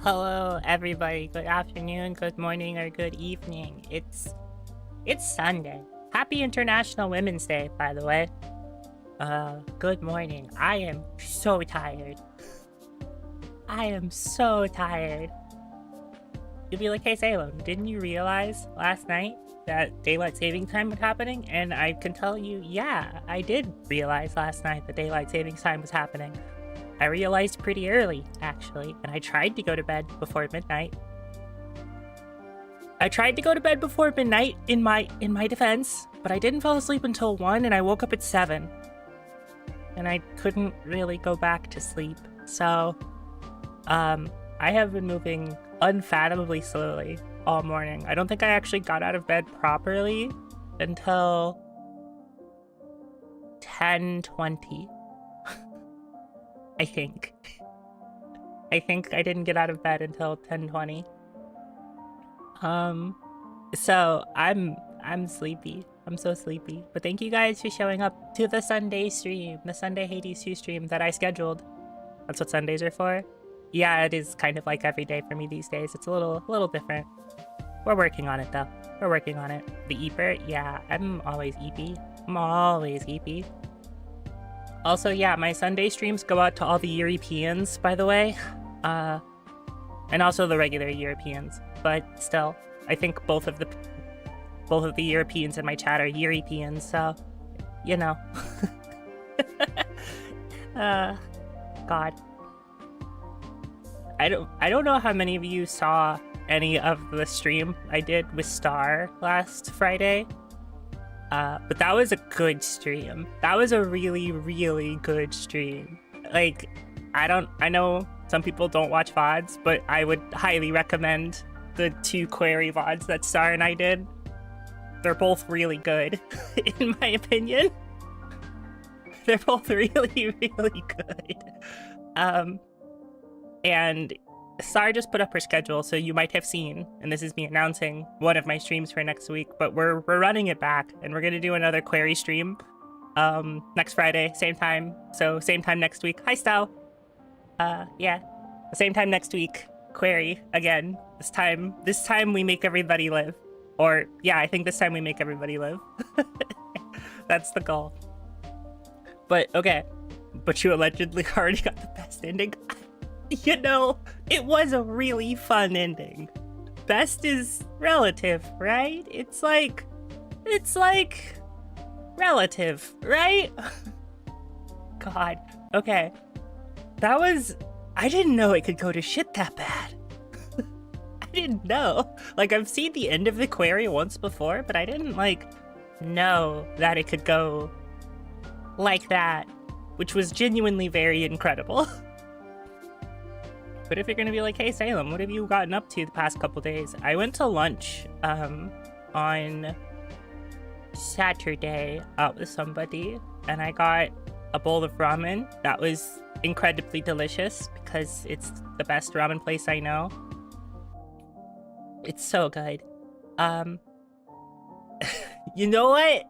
Hello, everybody. Good afternoon, good morning, or good evening. It's Sunday. Happy International Women's Day, by the way. Good morning. I am so tired. I am so tired. You'll be like, hey, Salem, didn't you realize last night that daylight saving time was happening? And I can tell you, yeah, I did realize last night that daylight savings time was happening. I realized pretty early, actually, and I tried to go to bed before midnight. I tried to go to bed before midnight in my defense, but I didn't fall asleep until 1 and I woke up at 7. And I couldn't really go back to sleep. So, I have been moving unfathomably slowly all morning. I don't think I actually got out of bed properly until 10:20. I think I didn't get out of bed until 10:20. So I'm sleepy. I'm so sleepy. But thank you guys for showing up to the Sunday stream, the Sunday Hades 2 stream that I scheduled. That's what Sundays are for. Yeah, it is kind of like every day for me these days. It's a little different. We're working on it though. We're working on it. The Eper, yeah, I'm always eepy. I'm always eepy. Also, yeah, my Sunday streams go out to all the Europeans, by the way. And also the regular Europeans. But still, I think both of the Europeans in my chat are Europeans, so you know. God. I don't know how many of you saw any of the stream I did with Star last Friday. But that was a good stream. That was a really, really good stream. Like, I know some people don't watch VODs, but I would highly recommend the 2 query VODs that Star and I did. They're both really good, in my opinion. They're both really, really good. And Star just put up her schedule, so you might have seen, and this is me announcing one of my streams for next week, but we're running it back, and we're gonna do another query stream next Friday, same time. So same time next week. Hi, Style. Yeah, same time next week. Query again. This time we make everybody live. Or yeah, I think this time we make everybody live. That's the goal. But okay, but you allegedly already got the best ending. You know, it was a really fun ending. Best is relative, right? It's like relative, right? God. Okay. I didn't know it could go to shit that bad. I didn't know. Like, I've seen the end of the query once before, but I didn't, know that it could go like that, which was genuinely very incredible. But if you're gonna be like, hey, Salem, what have you gotten up to the past couple days? I went to lunch on Saturday out with somebody, and I got a bowl of ramen. That was incredibly delicious because it's the best ramen place I know. It's so good. You know what?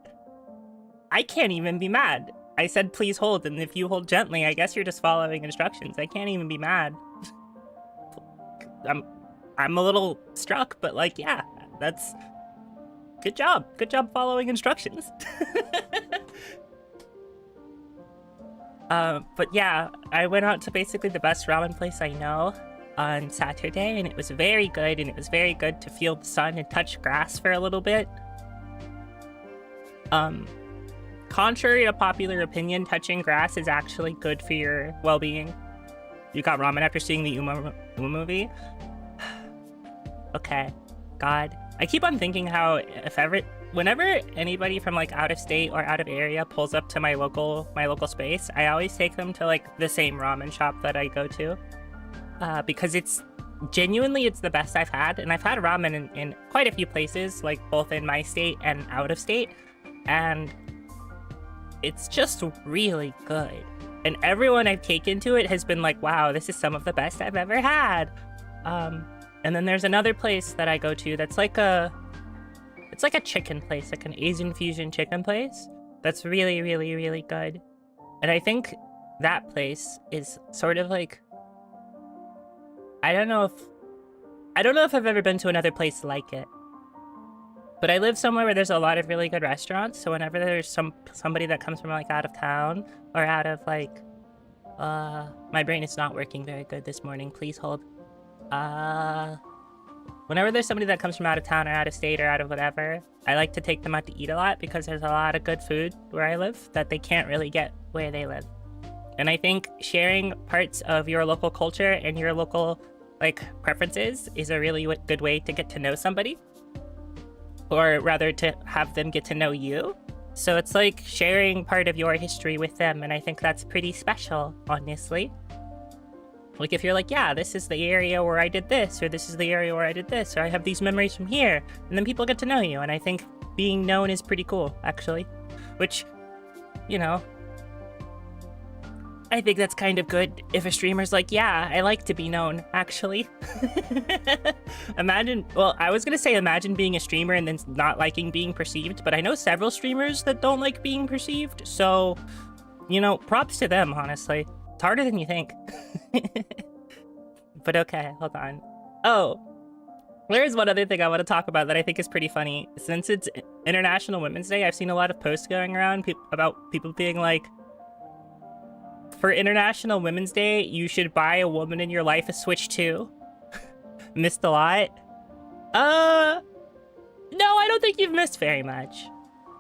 I can't even be mad. I said please hold, and if you hold gently, I guess you're just following instructions. I can't even be mad. I'm a little struck, but yeah, that's good job. Good job following instructions. But yeah, I went out to basically the best ramen place I know on Saturday, and it was very good, and it was very good to feel the sun and touch grass for a little bit. Contrary to popular opinion, touching grass is actually good for your well-being. You got ramen after seeing the Uma movie? Okay. God. I keep on thinking how whenever anybody from out of state or out of area pulls up to my local space, I always take them to the same ramen shop that I go to. Because it's the best I've had, and I've had ramen in quite a few places, both in my state and out of state, and it's just really good. And everyone I've taken to it has been like, wow, this is some of the best I've ever had. And then there's another place that I go to that's it's like a chicken place, like an Asian fusion chicken place. That's really, really, really good. And I think that place is sort of I don't know if I've ever been to another place like it. But I live somewhere where there's a lot of really good restaurants, so whenever there's somebody that comes from like out of town or out of like my brain is not working very good this morning. Please hold. Whenever there's somebody that comes from out of town or out of state or out of whatever, I like to take them out to eat a lot because there's a lot of good food where I live that they can't really get where they live. And I think sharing parts of your local culture and your local like preferences is a really good way to get to know somebody, or rather to have them get to know you. So it's like sharing part of your history with them, and I think that's pretty special, honestly. Like if you're like, yeah, this is the area where I did this, or this is the area where I did this, or I have these memories from here, and then people get to know you, and I think being known is pretty cool, actually. Which, you know, I think that's kind of good if a streamer's like, yeah, I like to be known, actually. I was gonna say imagine being a streamer and then not liking being perceived, but I know several streamers that don't like being perceived, so, you know, props to them, honestly. It's harder than you think. But okay, hold on. Oh, there's one other thing I want to talk about that I think is pretty funny. Since it's International Women's Day, I've seen a lot of posts going around about people being like, for International Women's Day, you should buy a woman in your life a Switch 2. Missed a lot. No, I don't think you've missed very much.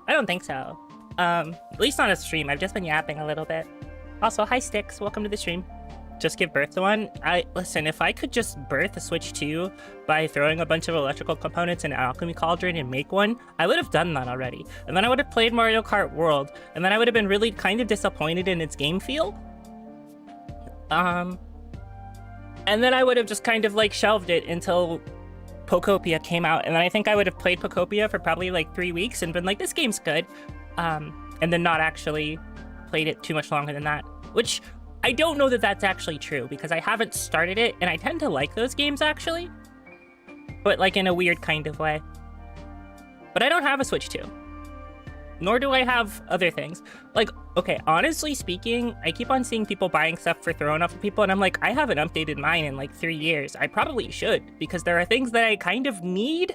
I don't think so. At least on a stream. I've just been yapping a little bit. Also, hi Sticks, welcome to the stream. Just give birth to one. Listen, if I could just birth a Switch 2 by throwing a bunch of electrical components in an alchemy cauldron and make one, I would have done that already. And then I would have played Mario Kart World, and then I would have been really kind of disappointed in its game feel. And then I would have just kind of like shelved it until Pokopia came out, and then I think I would have played Pokopia for probably like 3 weeks and been like, this game's good. And then not actually played it too much longer than that, which I don't know that that's actually true because I haven't started it, and I tend to like those games actually, but like in a weird kind of way. But I don't have a Switch 2, nor do I have other things. Like, okay, honestly speaking, I keep on seeing people buying stuff for throwing off of people, and I'm like, I haven't updated mine in like 3 years. I probably should, because there are things that I kind of need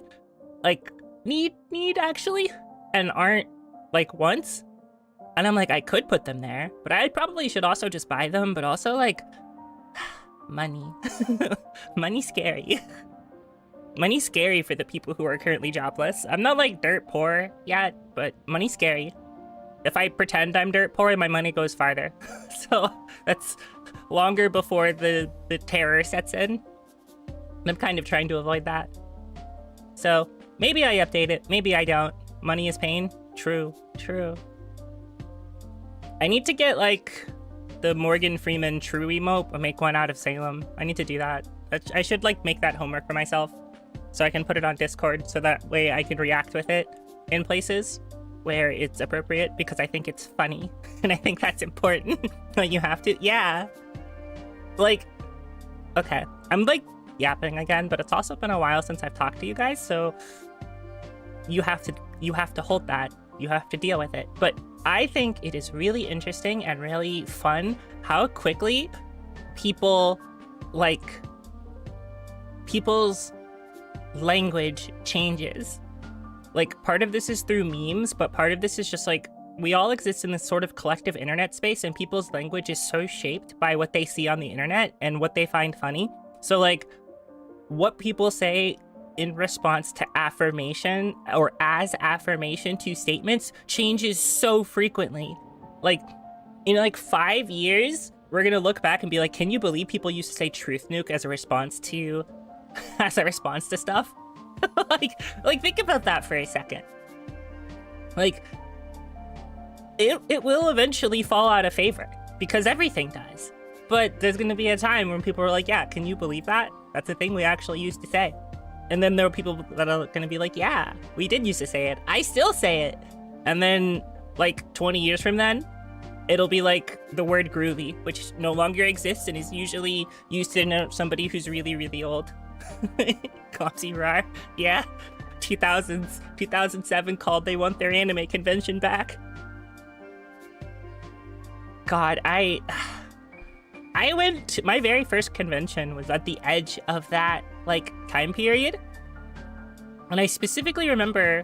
actually, and aren't like once. And I'm like, I could put them there, but I probably should also just buy them, but also like, money. Money's scary. Money's scary for the people who are currently jobless. I'm not like dirt poor yet, but money's scary. If I pretend I'm dirt poor, my money goes farther. So that's longer before the terror sets in. And I'm kind of trying to avoid that. So maybe I update it, maybe I don't. Money is pain. True, true. I need to get like the Morgan Freeman True emote, but make one out of Salem. I need to do that. I should like make that homework for myself so I can put it on Discord so that way I can react with it in places where it's appropriate, because I think it's funny and I think that's important. Like you have to, yeah. Like, okay, I'm like yapping again, but it's also been a while since I've talked to you guys, so you have to hold that. You have to deal with it. But I think it is really interesting and really fun how quickly people's language changes. Like, part of this is through memes, but part of this is just like, we all exist in this sort of collective internet space, and people's language is so shaped by what they see on the internet and what they find funny. So like, what people say in response to affirmation or as affirmation to statements changes so frequently. Like, in like 5 years, we're gonna look back and be like, can you believe people used to say truth nuke as a response to stuff? like think about that for a second. Like, it will eventually fall out of favor, because everything does. But there's gonna be a time when people are like, yeah, can you believe that? That's a thing we actually used to say. And then there are people that are gonna be like, yeah, we did used to say it. I still say it. And then like 20 years from then, it'll be like the word groovy, which no longer exists and is usually used to denote somebody who's really, really old. Coxie Rar. Yeah. 2007 called they want their anime convention back. God, I my very first convention was at the edge of that, like, time period. And I specifically remember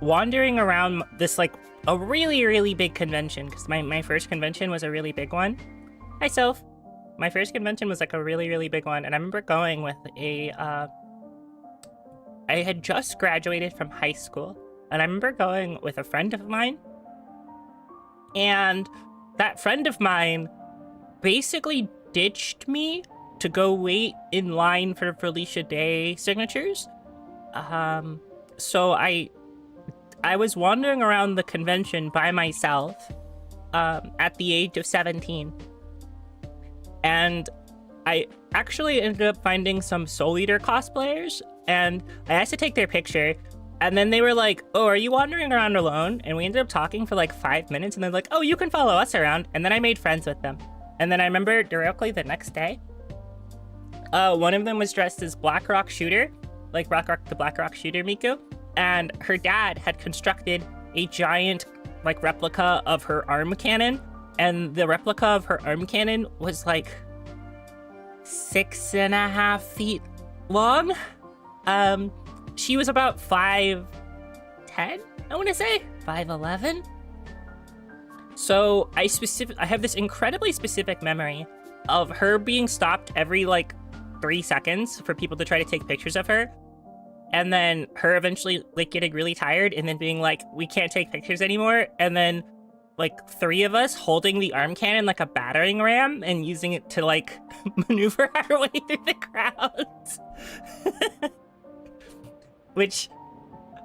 wandering around this, like, a really, really big convention, because my first convention was a really big one. Hi, Soph. My first convention was, like, a really, really big one, and I remember going with I had just graduated from high school, and I remember going with a friend of mine, and that friend of mine basically ditched me to go wait in line for Felicia Day signatures. So I was wandering around the convention by myself at the age of 17. And I actually ended up finding some Soul Eater cosplayers, and I asked to take their picture. And then they were like, oh, are you wandering around alone? And we ended up talking for like 5 minutes, and they're like, oh, you can follow us around. And then I made friends with them. And then I remember directly the next day, one of them was dressed as Blackrock Shooter, like the Blackrock Shooter Miku. And her dad had constructed a giant, like, replica of her arm cannon. And the replica of her arm cannon was like 6.5 feet long. She was about 5'10", I want to say 5'11". So I have this incredibly specific memory of her being stopped every like 3 seconds for people to try to take pictures of her, and then her eventually like getting really tired and then being like, we can't take pictures anymore, and then like 3 of us holding the arm cannon like a battering ram and using it to like maneuver our way through the crowds. Which,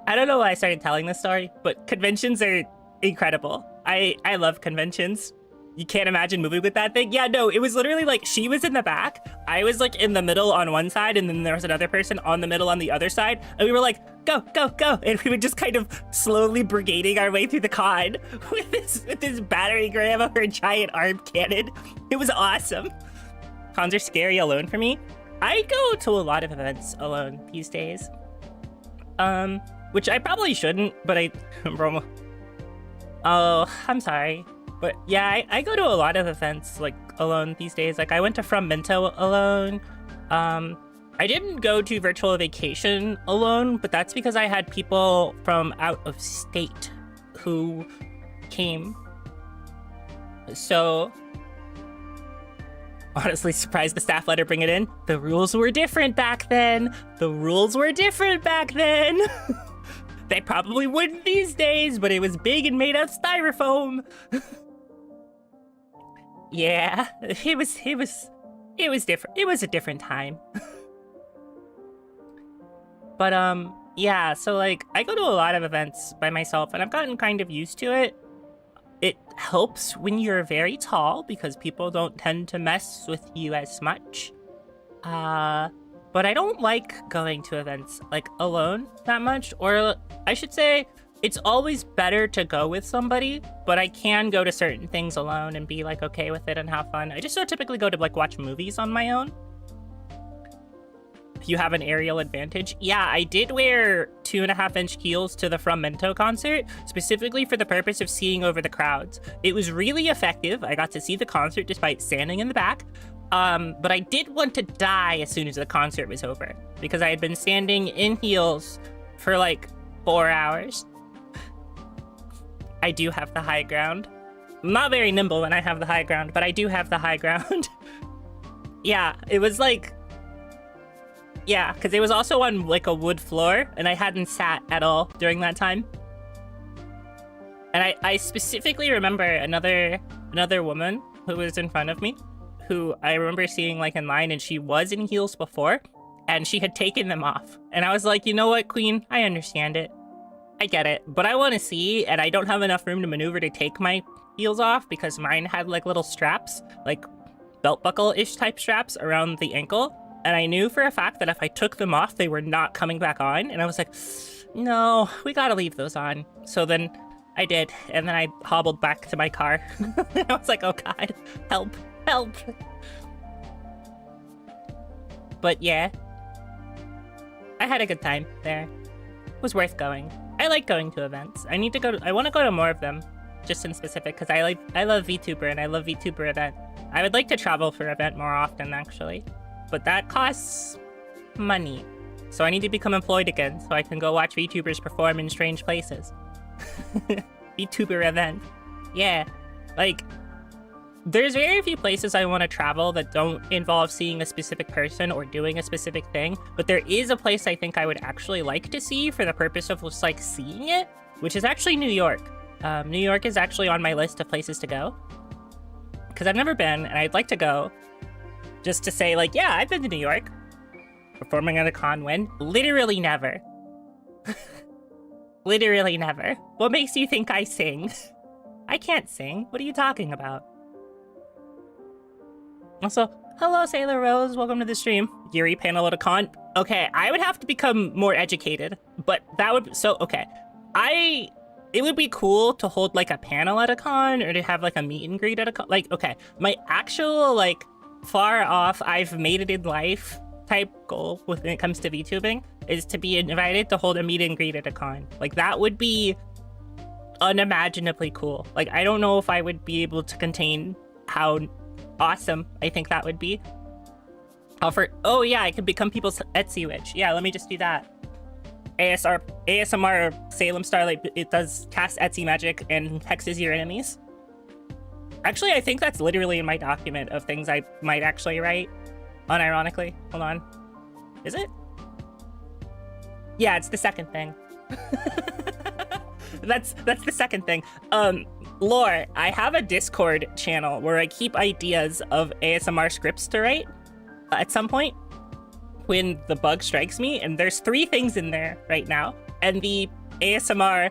I don't know why I started telling this story, but conventions are incredible. I love conventions. You can't imagine moving with that thing. Yeah, no, it was literally like she was in the back, I was like in the middle on one side, and then there was another person on the middle on the other side, and we were like, go, go, go, and we were just kind of slowly brigading our way through the con with this battering ram of her giant arm cannon. It was awesome. Cons are scary alone for me. I go to a lot of events alone these days. Which I probably shouldn't, but oh, I'm sorry. But yeah, I go to a lot of events, like, alone these days. Like, I went to From Minto alone. I didn't go to Virtual Vacation alone, but that's because I had people from out of state who came. So, honestly surprised the staff let her bring it in. The rules were different back then. They probably wouldn't these days, but it was big and made of styrofoam. Yeah, it was different. It was a different time. But yeah, so like I go to a lot of events by myself, and I've gotten kind of used to it. It helps when you're very tall because people don't tend to mess with you as much. But I don't like going to events like alone that much, or I should say it's always better to go with somebody, but I can go to certain things alone and be like okay with it and have fun. I just don't typically go to like watch movies on my own. You have an aerial advantage. Yeah, I did wear 2.5-inch heels to the From Minto concert, specifically for the purpose of seeing over the crowds. It was really effective. I got to see the concert despite standing in the back. But I did want to die as soon as the concert was over, because I had been standing in heels for like 4 hours. I do have the high ground. I'm not very nimble when I have the high ground, but I do have the high ground. Yeah, it was like... Yeah, because it was also on like a wood floor, and I hadn't sat at all during that time. And I specifically remember another woman who was in front of me, who I remember seeing like in line, and she was in heels before, and she had taken them off. And I was like, you know what, Queen? I understand it. I get it. But I want to see, and I don't have enough room to maneuver to take my heels off because mine had like little straps, like belt buckle-ish type straps around the ankle. And I knew for a fact that if I took them off, they were not coming back on. And I was like, no, we gotta leave those on. So then I did. And then I hobbled back to my car. And I was like, oh God, help, help. But yeah, I had a good time there. It was worth going. I like going to events. I want to go to more of them, just in specific, because I love VTuber and I love VTuber event. I would like to travel for an event more often, actually. But that costs money. So I need to become employed again so I can go watch VTubers perform in strange places. VTuber event. Yeah. Like, there's very few places I want to travel that don't involve seeing a specific person or doing a specific thing, but there is a place I think I would actually like to see for the purpose of just like seeing it, which is actually New York. New York is actually on my list of places to go because I've never been and I'd like to go just to say like, yeah, I've been to New York. Performing at a con when? Literally never. Literally never. What makes you think I sing? I can't sing. What are you talking about? Also, hello, Sailor Rose. Welcome to the stream. Yuri panel at a con. Okay, I would have to become more educated, but that would... So, okay. It would be cool to hold, like, a panel at a con or to have, like, a meet and greet at a con. Like, okay, my actual, like, far off, I've made it in life type goal when it comes to VTubing is to be invited to hold a meet and greet at a con. Like, that would be unimaginably cool. Like, I don't know if I would be able to contain how awesome I think that would be. Oh yeah, I could become people's Etsy witch. Yeah, let me just do that. ASMR Salem Starlight, it does cast Etsy magic and hexes your enemies. Actually, I think that's literally in my document of things I might actually write. Unironically. Hold on. Is it? Yeah, it's the second thing. That's the second thing. Lore, I have a Discord channel where I keep ideas of ASMR scripts to write at some point when the bug strikes me, and there's 3 things in there right now, and the ASMR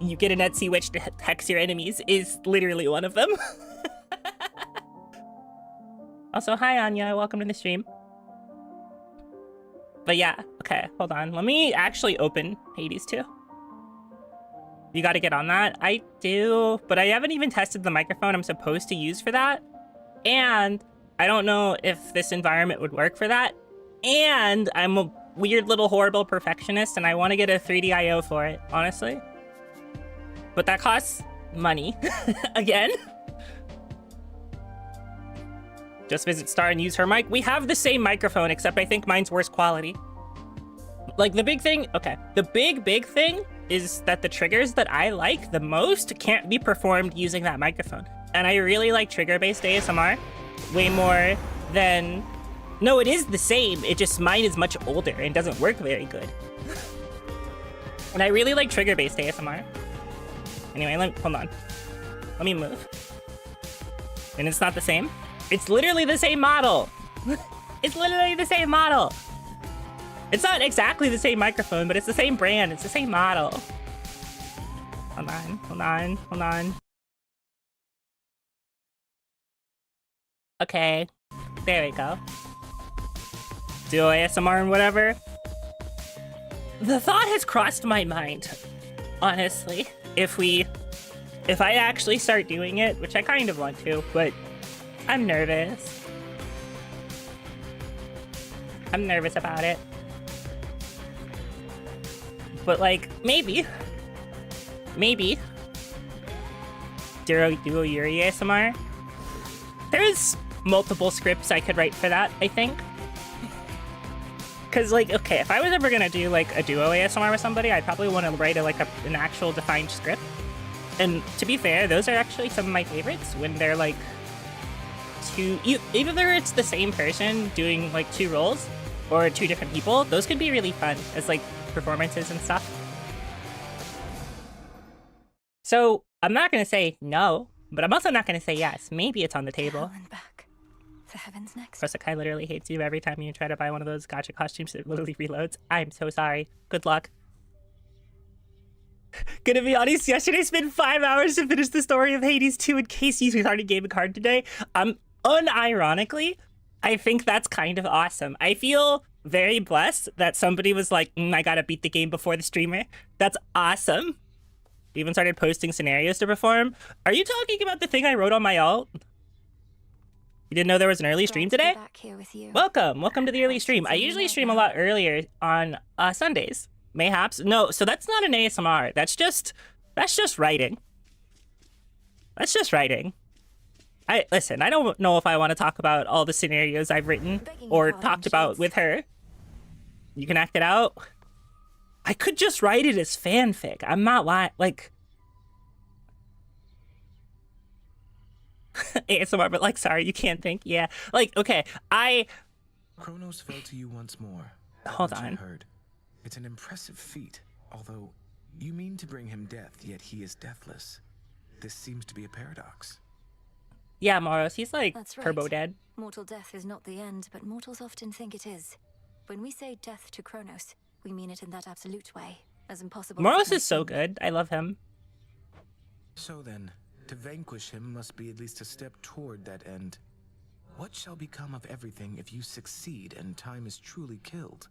you get an Etsy witch to hex your enemies is literally one of them. Also, hi Anya, welcome to the stream. But yeah, okay, hold on. Let me actually open Hades 2. You gotta get on that. I do, but I haven't even tested the microphone I'm supposed to use for that. And I don't know if this environment would work for that. And I'm a weird little horrible perfectionist and I want to get a 3D IO for it, honestly. But that costs money. Again. Just visit Star and use her mic. We have the same microphone, except I think mine's worse quality. Like, the big thing... Okay. The big thing is that the triggers that I like the most can't be performed using that microphone. And I really like trigger-based ASMR way more than... No, it is the same. It just... Mine is much older and doesn't work very good. And I really like trigger-based ASMR. Anyway, hold on. Let me move. And it's not the same? It's literally the same model. It's literally the same model. It's not exactly the same microphone, but it's the same brand. It's the same model. Hold on, hold on, hold on. Okay, there we go. Do ASMR and whatever. The thought has crossed my mind, honestly. If I actually start doing it, which I kind of want to, but I'm nervous. I'm nervous about it. But like, maybe. Duo Yuri ASMR. There's multiple scripts I could write for that, I think. Cause like, okay, if I was ever gonna do like a duo ASMR with somebody, I'd probably want to write an actual defined script. And to be fair, those are actually some of my favorites when they're like either it's the same person doing like 2 roles or 2 different people. Those could be really fun as like performances and stuff. So I'm not gonna say no, but I'm also not gonna say yes. Maybe it's on the table. Back. The heavens next. Kosakai literally hates you every time you try to buy one of those gacha costumes. It literally reloads. I'm so sorry. Good luck. Gonna be honest, yesterday spent 5 hours to finish the story of Hades 2 in case you started Game of Card today. Unironically, I think that's kind of awesome. I feel very blessed that somebody was like, I gotta beat the game before the streamer. That's awesome. We even started posting scenarios to perform. Are you talking about the thing I wrote on my alt? You didn't know there was an early stream today? Welcome to the early stream. I usually stream a lot earlier on Sundays. Mayhaps. No, so that's not an ASMR. That's just writing. That's just writing. listen, I don't know if I want to talk about all the scenarios I've written or talked about with her. You can act it out. I could just write it as fanfic. I'm not lying. Like, ASMR, but like, sorry, you can't think. Yeah. Like, okay, Kronos fell to you once more. Hold on. Heard. It's an impressive feat, although you mean to bring him death, yet he is deathless. This seems to be a paradox. Yeah, Moros, he's like That's right. turbo dead. Mortal death is not the end, but mortals often think it is. When we say death to Kronos, we mean it in that absolute way, as impossible. Moros is so good. I love him. So then, to vanquish him must be at least a step toward that end. What shall become of everything if you succeed and time is truly killed?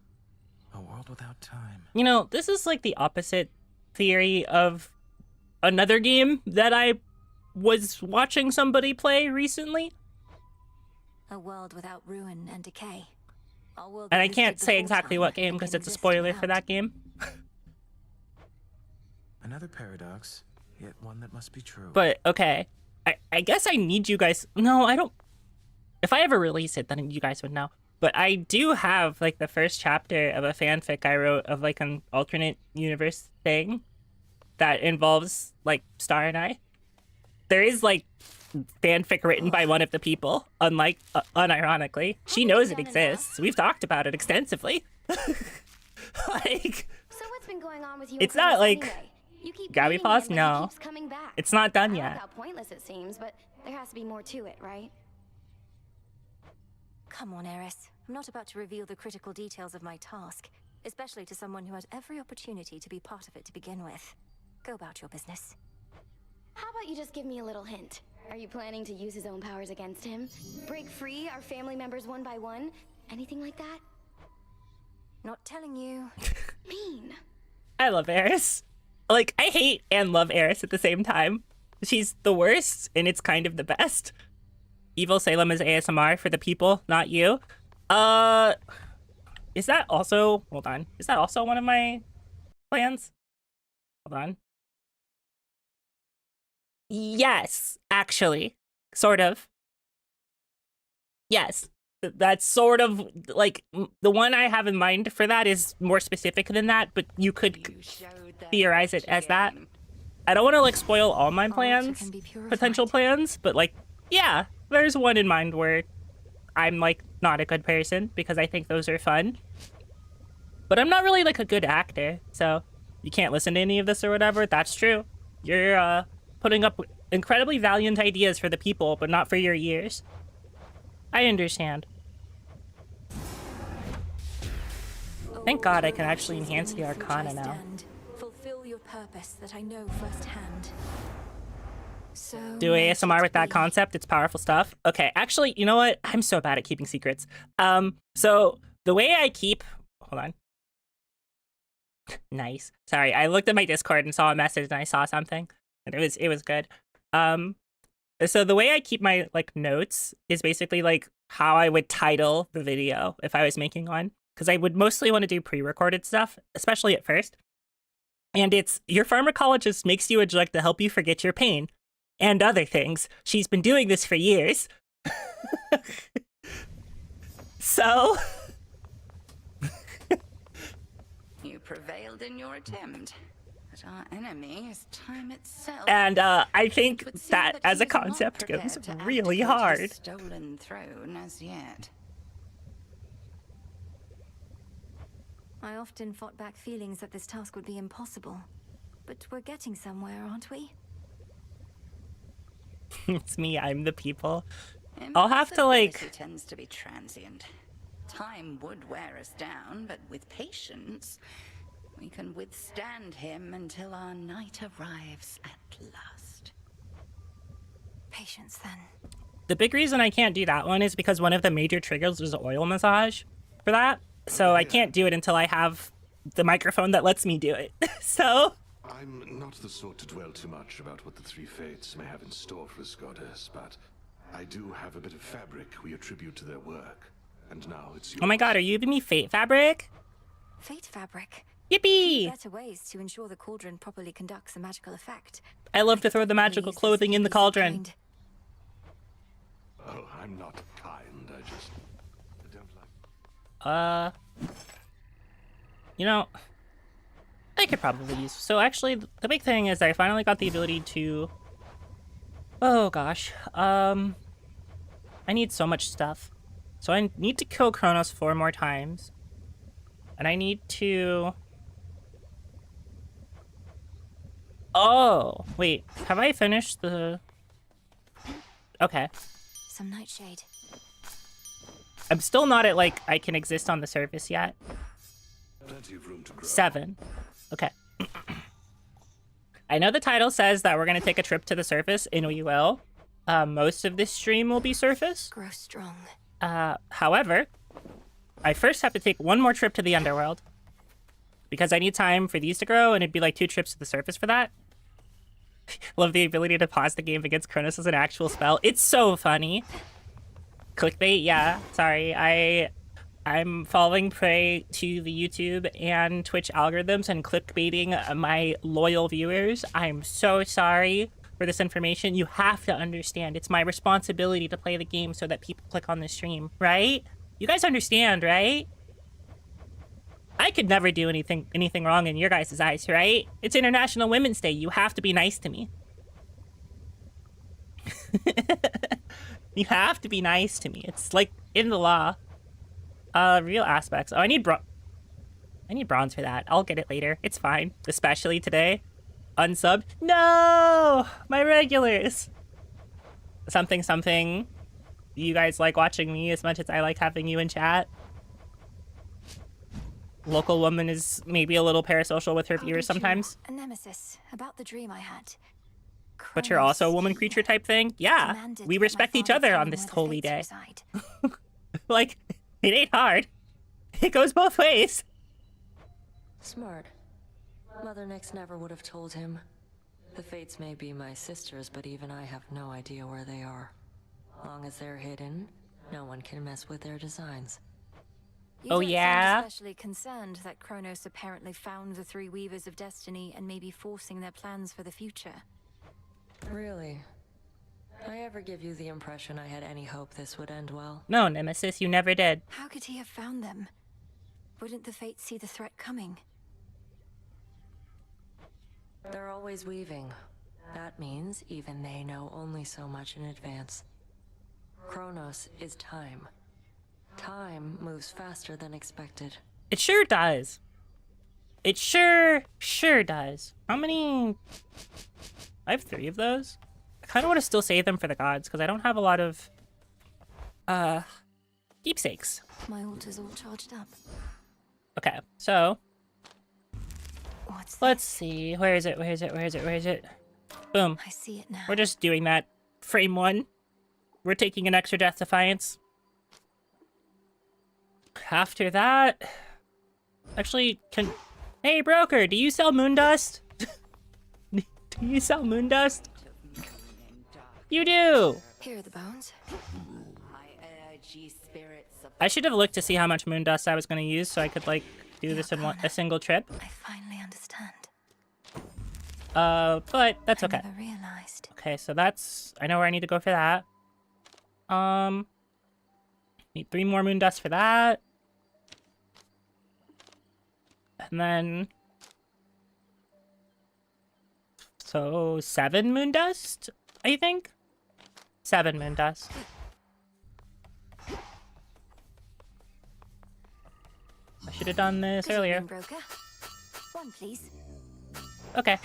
A world without time. You know, this is like the opposite theory of another game that I was watching somebody play recently. A world without ruin and decay. Our world And I existed can't say before exactly time what game and because can it's a exist spoiler for without. that game. Another paradox, yet one that must be true. But, okay. I guess I need you guys... No, I don't... If I ever release it, then you guys would know. But I do have, like, the first chapter of a fanfic I wrote of, like, an alternate universe thing that involves, like, Star and I. There is, like, fanfic written by one of the people, unlike, unironically. She knows it exists. We've talked about it extensively. Like... So what's been going on with you? It's not like... Anyway? You keep Gabby beating Paws? him, but No. he keeps coming back. It's not done I yet. like how pointless it seems, but there has to be more to it, right? Come on, Eris. I'm not about to reveal the critical details of my task, especially to someone who had every opportunity to be part of it to begin with. Go about your business. How about you just give me a little hint? Are you planning to use his own powers against him? Break free our family members one by one? Anything like that? Not telling you. Mean. I love Eris. Like, I hate and love Eris at the same time. She's the worst, and it's kind of the best. Evil Salem is ASMR for the people, not you. Is that also... Hold on. Is that also one of my plans? Hold on. Yes, actually. Sort of. Yes. That's sort of, like, the one I have in mind for that is more specific than that, but you could theorize it as that. I don't want to, like, spoil all my plans, potential plans, but, like, yeah, there's one in mind where I'm, like, not a good person because I think those are fun. But I'm not really, like, a good actor, so you can't listen to any of this or whatever. That's true. You're, putting up incredibly valiant ideas for the people, but not for your ears. I understand. Thank God I can actually enhance the Arcana now. Fulfill your purpose that I know firsthand. So Do ASMR with that concept. It's powerful stuff. Okay, actually, you know what? I'm so bad at keeping secrets. So the way I keep... Hold on. Nice. Sorry, I looked at my Discord and saw a message and I saw something. And it was good. So the way I keep my, like, notes is basically, like, how I would title the video if I was making one. Because I would mostly want to do pre-recorded stuff, especially at first. And it's, your pharmacologist makes you a drug to help you forget your pain. And other things. She's been doing this for years. So... You prevailed in your attempt. But our enemy is time itself. And I think It would seem that as a he's not concept prepared goes to really abdicate hard. his stolen throne as yet. I often fought back feelings that this task would be impossible. But we're getting somewhere, aren't we? It's me, I'm the people. I'll have to, like... Impossibility tends to be transient. Time would wear us down, but with patience, we can withstand him until our night arrives at last. Patience, then. The big reason I can't do that one is because one of the major triggers is oil massage for that. So I can't do it until I have the microphone that lets me do it. So... I'm not the sort to dwell too much about what the three fates may have in store for us, goddess, but I do have a bit of fabric we attribute to their work, and now it's yours. Oh my god, are you giving me fate fabric? Fate fabric. Yippee! Better ways to ensure the cauldron properly conducts a magical effect. I love to throw the magical Please, clothing in the this cauldron. kind. Oh, I'm not kind. I don't like... You know, I could probably use... So actually, the big thing is I finally got the ability to... Oh gosh. I need so much stuff. So I need to kill Kronos 4 more times. And I need to... Oh, wait. Have I finished the... Okay. Some nightshade. I'm still not at, like, I can exist on the surface yet. Plenty of room to grow. 7. Okay. I know the title says that we're going to take a trip to the surface, and we will. Most of this stream will be surface. Grow strong. However, I first have to take one more trip to the underworld. Because I need time for these to grow, and it'd be like 2 trips to the surface for that. Love the ability to pause the game against Kronos as an actual spell. It's so funny. Clickbait, yeah. Sorry, I'm falling prey to the YouTube and Twitch algorithms and clickbaiting my loyal viewers. I'm so sorry for this information. You have to understand. It's my responsibility to play the game so that people click on the stream, right? You guys understand, right? I could never do anything wrong in your guys' eyes, right? It's International Women's Day. You have to be nice to me. You have to be nice to me. It's like in the law. Real aspects. Oh, I need bronze for that. I'll get it later. It's fine. Especially today. Unsubbed. No! My regulars! Something. You guys like watching me as much as I like having you in chat. Local woman is maybe a little parasocial with her viewers sometimes. A nemesis about the dream I had. But you're also a woman creature type thing? Yeah. We respect each other on this holy day. Like, it ain't hard. It goes both ways. Smart. Mother Nyx never would have told him. The Fates may be my sisters, but even I have no idea where they are. Long as they're hidden, no one can mess with their designs. You don't sound especially concerned that Kronos apparently found the 3 Weavers of Destiny and may be forcing their plans for the future. Really? Did I ever give you the impression I had any hope this would end well? No, Nemesis, you never did. How could he have found them? Wouldn't the Fates see the threat coming? They're always weaving. That means even they know only so much in advance. Kronos is time. Time moves faster than expected. It sure does. It sure does. How many... I have 3 of those. I kind of want to still save them for the gods, because I don't have a lot of... keepsakes. My altar's all charged up. Okay, so... What's let's this? see. Where is it? Boom. I see it now. We're just doing that. Frame 1. We're taking an extra Death Defiance. After that... Actually, Hey, broker, do you sell moon dust? Do you sell moon dust? You do! Here are the bones. I should have looked to see how much moon dust I was going to use so I could, like, do this in a single trip. I finally understand. But that's okay. I never realized. Okay, so that's... I know where I need to go for that. Need 3 more moon dust for that. And then... So, 7 moon dust, I think? 7 moon dust. I should have done this earlier. Broker. 1, please. Okay.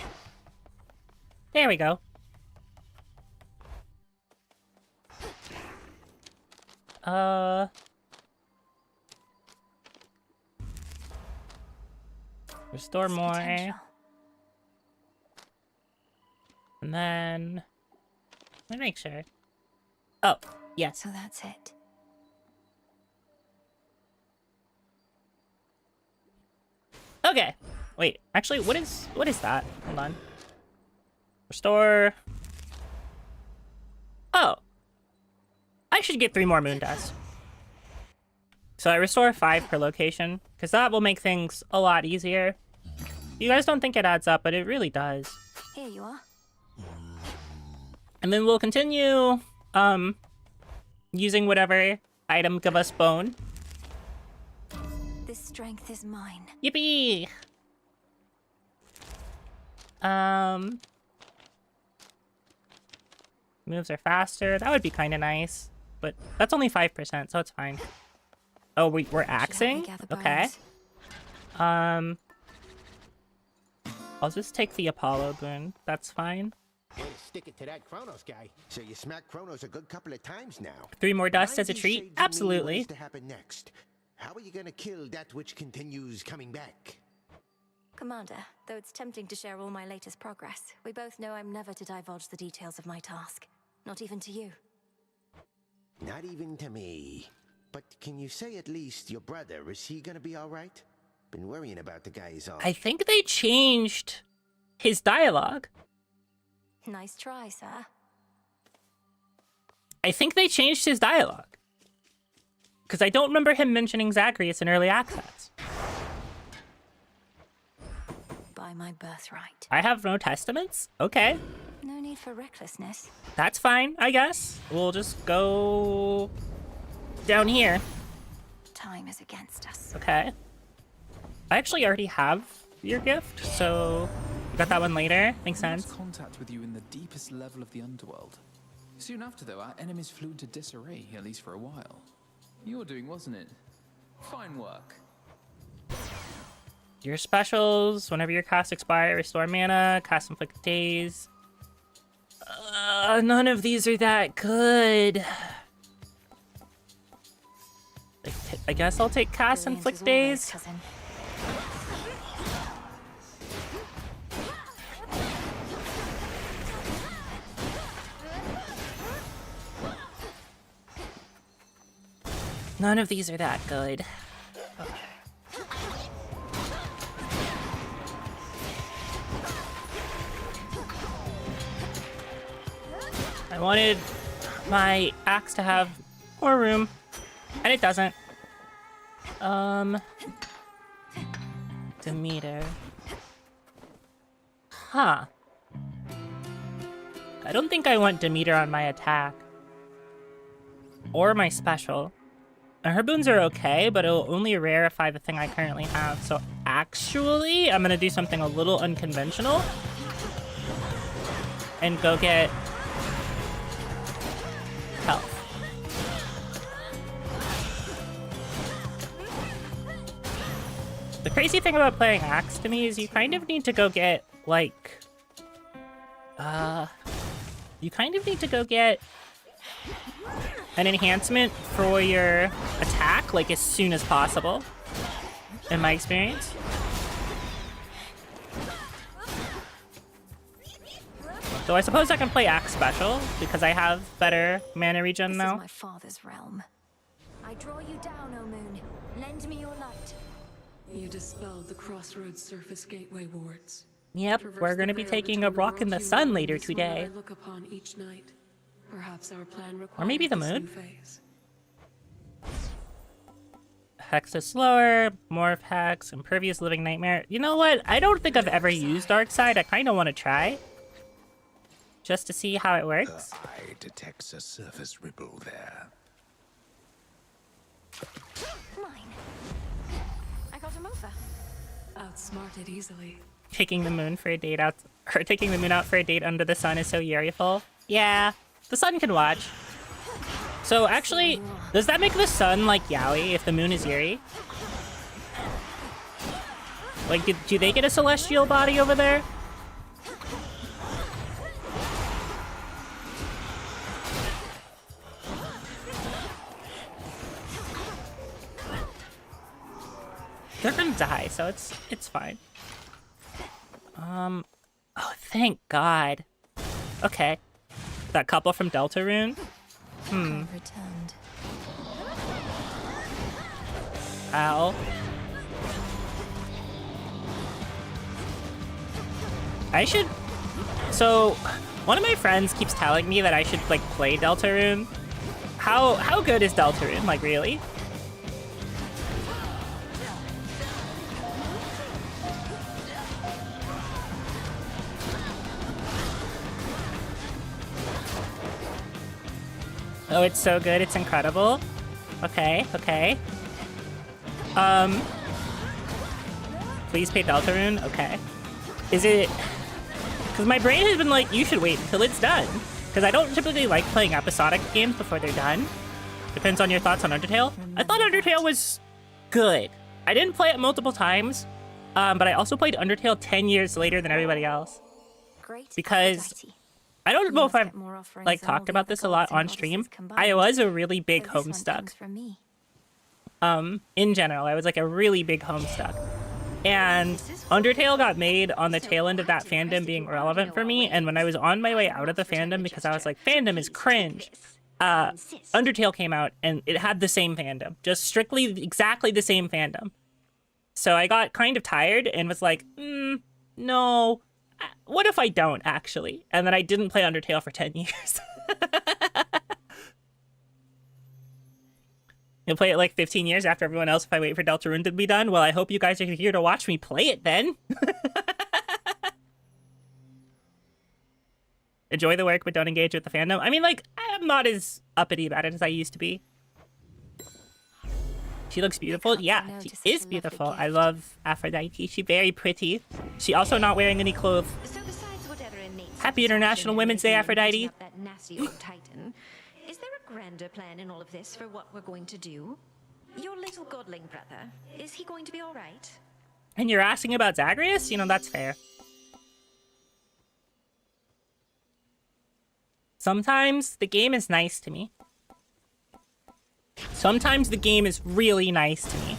There we go. Restore more. Potential. And then... Let me make sure. Oh, yes. So that's it. Okay. Wait, actually, what is that? Hold on. Restore. Oh. I should get 3 more moon dust. So I restore 5 per location, because that will make things a lot easier. You guys don't think it adds up, but it really does. Here you are. And then we'll continue, using whatever item give us bone. This strength is mine. Yippee! Moves are faster. That would be kind of nice, but that's only 5%, so it's fine. Oh, we're axing? Gather Okay. bones. I'll just take the Apollo boon. That's fine. Way to stick it to that Kronos guy. So you smacked Kronos a good couple of times now. 3 more dust as a Mind these treat? shades of me, Absolutely. What is to happen next? How are you gonna kill that which continues coming back? Commander, though it's tempting to share all my latest progress, we both know I'm never to divulge the details of my task. Not even to you. Not even to me. But can you say at least your brother, is he gonna be alright? Been worrying about the guy's all. I think they changed his dialogue. Nice try, sir. I think they changed his dialogue. Because I don't remember him mentioning Zagreus in early access. By my birthright. I have no testaments? Okay. No need for recklessness. That's fine, I guess. We'll just go down here. Time is against us. Okay. I actually already have your gift, so you got that one later. Makes We lost sense. contact with you in the deepest level of the underworld. Soon after, though, our enemies flew into disarray, at least for a while. Your doing, wasn't it? Fine work. Your specials, whenever your casts expire, restore mana, cast inflict days. None of these are that good. I guess I'll take cast Brilliant inflict as always, days. cousin. None of these are that good. I wanted my axe to have more room, and it doesn't. Demeter. Huh. I don't think I want Demeter on my attack. Or my special. And her boons are okay, but it'll only rarefy the thing I currently have. So actually, I'm gonna do something a little unconventional. And go get health. The crazy thing about playing Axe to me is you kind of need to go get, like... You kind of need to go get an enhancement for your attack, like, as soon as possible, in my experience. So I suppose I can play Axe Special, because I have better mana regen This now. is my father's realm. I draw you down, O moon. Lend me your light. You dispelled the Crossroads Surface Gateway wards. Yep, Traverse we're the going to be veil taking between a the walk in the world you sun know later and this one that today. I look upon each night. Perhaps our plan Or maybe the requires this moon. new phase. Hex is slower, Morph Hex, Impervious Living Nightmare. You know what? I don't think I've ever used Darkside. I kind of want to try. Just to see how it works. Eye detects a surface ripple there. Mine. I got him over. Outsmarted easily. Taking the moon for a date out, or taking the moon out for a date under the sun is so Yeriful. Yeah, the sun can watch. So actually, does that make the sun like Yaoi if the moon is Yuri? Like, do they get a celestial body over there? They're gonna die, so it's fine. Oh, thank God. Okay. That couple from Deltarune? I've returned. Ow. I should... So, one of my friends keeps telling me that I should, like, play Deltarune. How good is Deltarune? Like, really? Oh, it's so good. It's incredible. Okay, okay. Please pay Deltarune. Okay. Is it... Because my brain has been like, you should wait until it's done. Because I don't typically like playing episodic games before they're done. Depends on your thoughts on Undertale. I thought Undertale was good. I didn't play it multiple times, but I also played Undertale 10 years later than everybody else. Because I don't know if I've like talked about this a lot on stream. I was a really big Homestuck. In general, I was like a really big Homestuck. And Undertale got made on the tail end of that fandom being relevant for me, and when I was on my way out of the fandom because I was like, fandom is cringe, Undertale came out and it had the same fandom. Just strictly exactly the same fandom. So I got kind of tired and was like, no, what if I don't actually? And then I didn't play Undertale for 10 years. You'll play it like 15 years after everyone else if I wait for Deltarune to be done? Well, I hope you guys are here to watch me play it then. Enjoy the work, but don't engage with the fandom. I mean, like, I'm not as uppity about it as I used to be. She looks beautiful. Yeah, she is beautiful. I love Aphrodite. She's very pretty. She also not wearing any clothes. Happy International Women's Day, Aphrodite. That nasty old Titan. Is there a grander plan in all of this for what we're going to do? Your little godling brother, is he going to be all right? And you're asking about Zagreus? You know, that's fair. Sometimes the game is nice to me. Sometimes the game is really nice to me.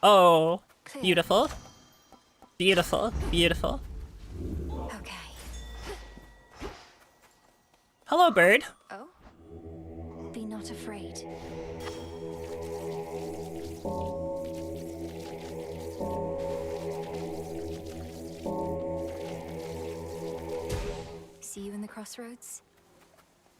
Oh, beautiful. Beautiful, beautiful. Okay. Hello, bird. Oh? Be not afraid. See you in the crossroads?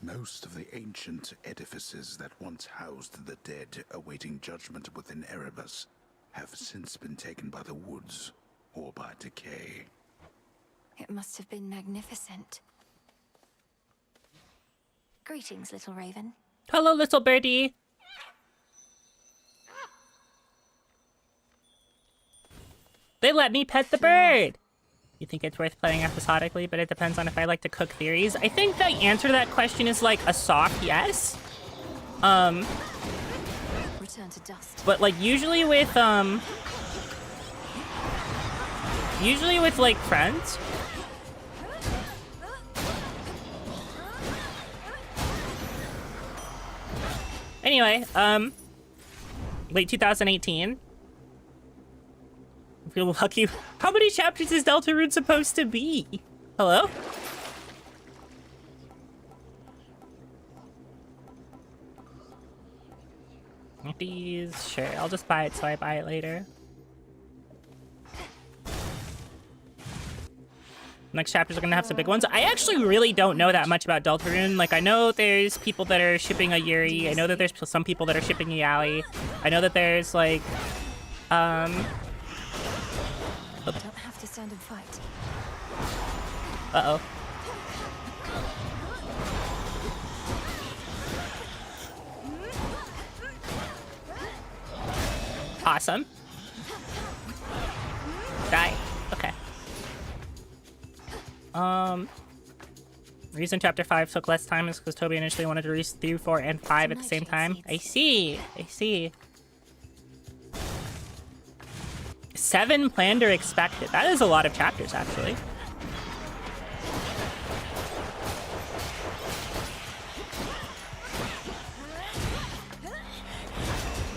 Most of the ancient edifices that once housed the dead awaiting judgment within Erebus have since been taken by the woods or by decay. It must have been magnificent. Greetings, little raven. Hello, little birdie. They let me pet the bird. You think it's worth playing episodically, but it depends on if I like to cook theories. I think the answer to that question is like a soft yes. Return to dust. But like usually with like friends. Anyway, late 2018. I feel lucky. How many chapters is Deltarune supposed to be? Hello? These, sure. I'll just buy it so I buy it later. Next chapters are gonna have some big ones. I actually really don't know that much about Deltarune. Like, I know there's people that are shipping a Yuri. I know that there's some people that are shipping a Yali. I know that there's, like, Don't have to stand and fight. Uh-oh. Awesome. Die. Okay. Reason chapter 5 took less time is because Toby initially wanted to read 3, 4, and 5 at the same time. I see. I see. 7 planned or expected. That is a lot of chapters, actually.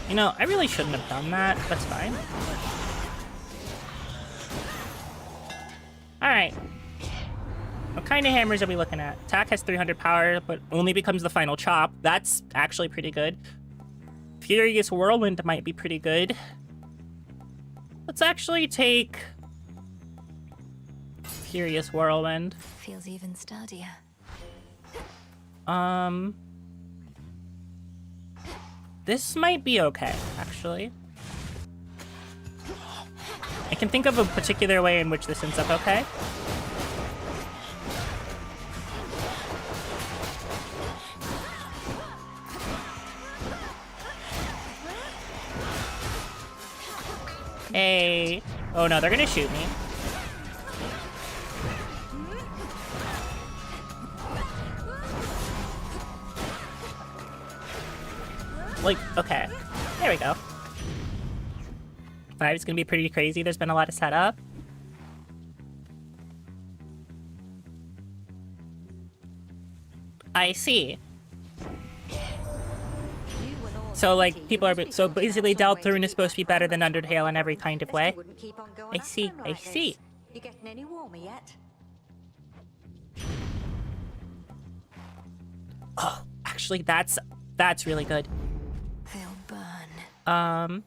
You know, I really shouldn't have done that. That's fine. Alright. What kind of hammers are we looking at? Attack has 300 power, but only becomes the final chop. That's actually pretty good. Furious Whirlwind might be pretty good. Let's actually take Furious Whirlwind. Feels even sturdier. This might be okay, actually. I can think of a particular way in which this ends up okay. Hey. Oh no, they're gonna shoot me. Like, okay. There we go. 5 is gonna be pretty crazy. There's been a lot of setup. I see. So, like, people are... So, basically, Deltarune is supposed to be better than Undertale in every kind of way. I see, I see. You getting any warmer yet? Oh, actually, that's really good. They'll burn.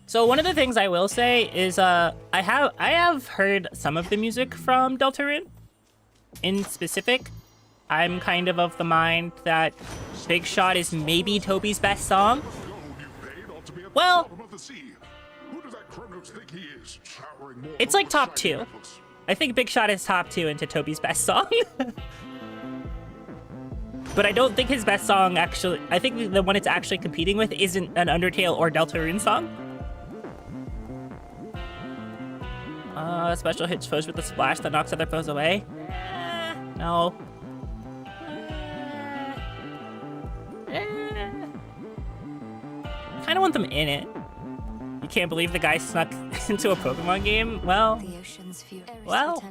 So one of the things I will say is, I have heard some of the music from Deltarune. In specific, I'm kind of the mind that Big Shot is maybe Toby's best song. Well, it's like top 2. I think Big Shot is top 2 into Toby's best song. But I don't think his best song actually... I think the one it's actually competing with isn't an Undertale or Deltarune song. Special hits foes with a splash that knocks other foes away. No. Kind of want them in it. You can't believe the guy snuck into a Pokemon game? Well... Well,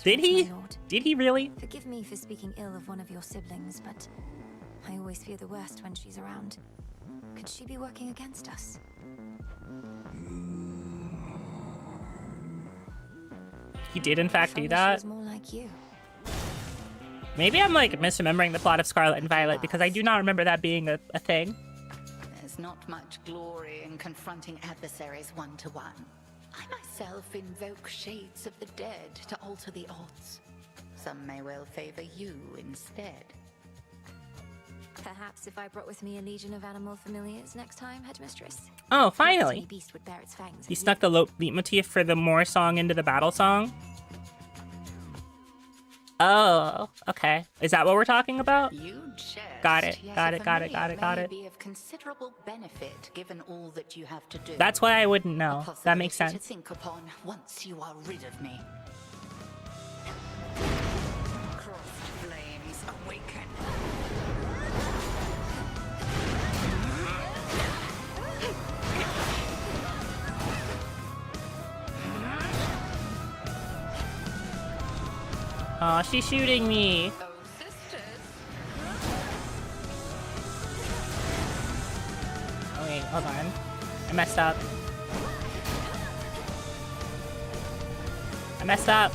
did he? Did he really? Forgive me for speaking ill of one of your siblings, but I always fear the worst when she's around. Could she be working against us? He did in fact do that? She's more like you. Maybe I'm like misremembering the plot of Scarlet and Violet because I do not remember that being a thing. There's not much glory in confronting adversaries one-to-one. I myself invoke shades of the dead to alter the odds. Some may well favor you instead. Perhaps if I brought with me a legion of animal familiars next time, Headmistress. Oh, finally! Beast would bear its fangs. He snuck the leitmotif for the More song into the battle song. Oh, okay. Is that what we're talking about? Got it. Got it. Got it. Got it. Got it. Be of considerable benefit given all that you have to do. That's why I wouldn't know. That makes sense. To think upon once you are rid of me. Crossed flames awaken. Aw, she's shooting me. Oh, sisters. Oh wait, hold on. I messed up. I messed up.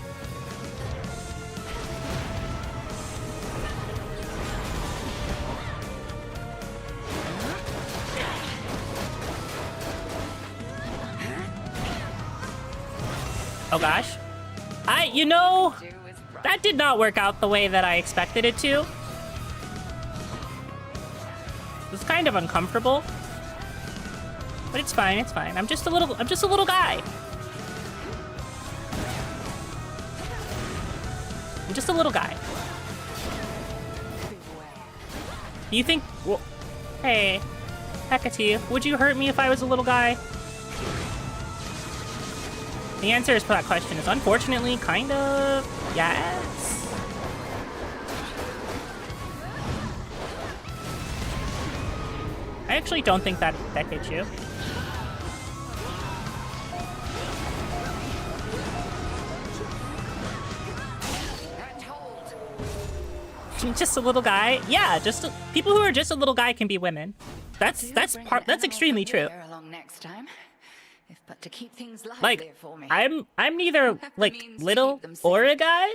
Oh gosh. You know, that did not work out the way that I expected it to. It was kind of uncomfortable. But it's fine, it's fine. I'm just a little guy. I'm just a little guy. You think, well, hey, Hecate, would you hurt me if I was a little guy? The answer to that question is unfortunately kind of yes. I actually don't think that hit you. Just a little guy? Yeah, people who are just a little guy can be women. That's extremely true. But to keep things Like, for me. I'm neither like little or a guy,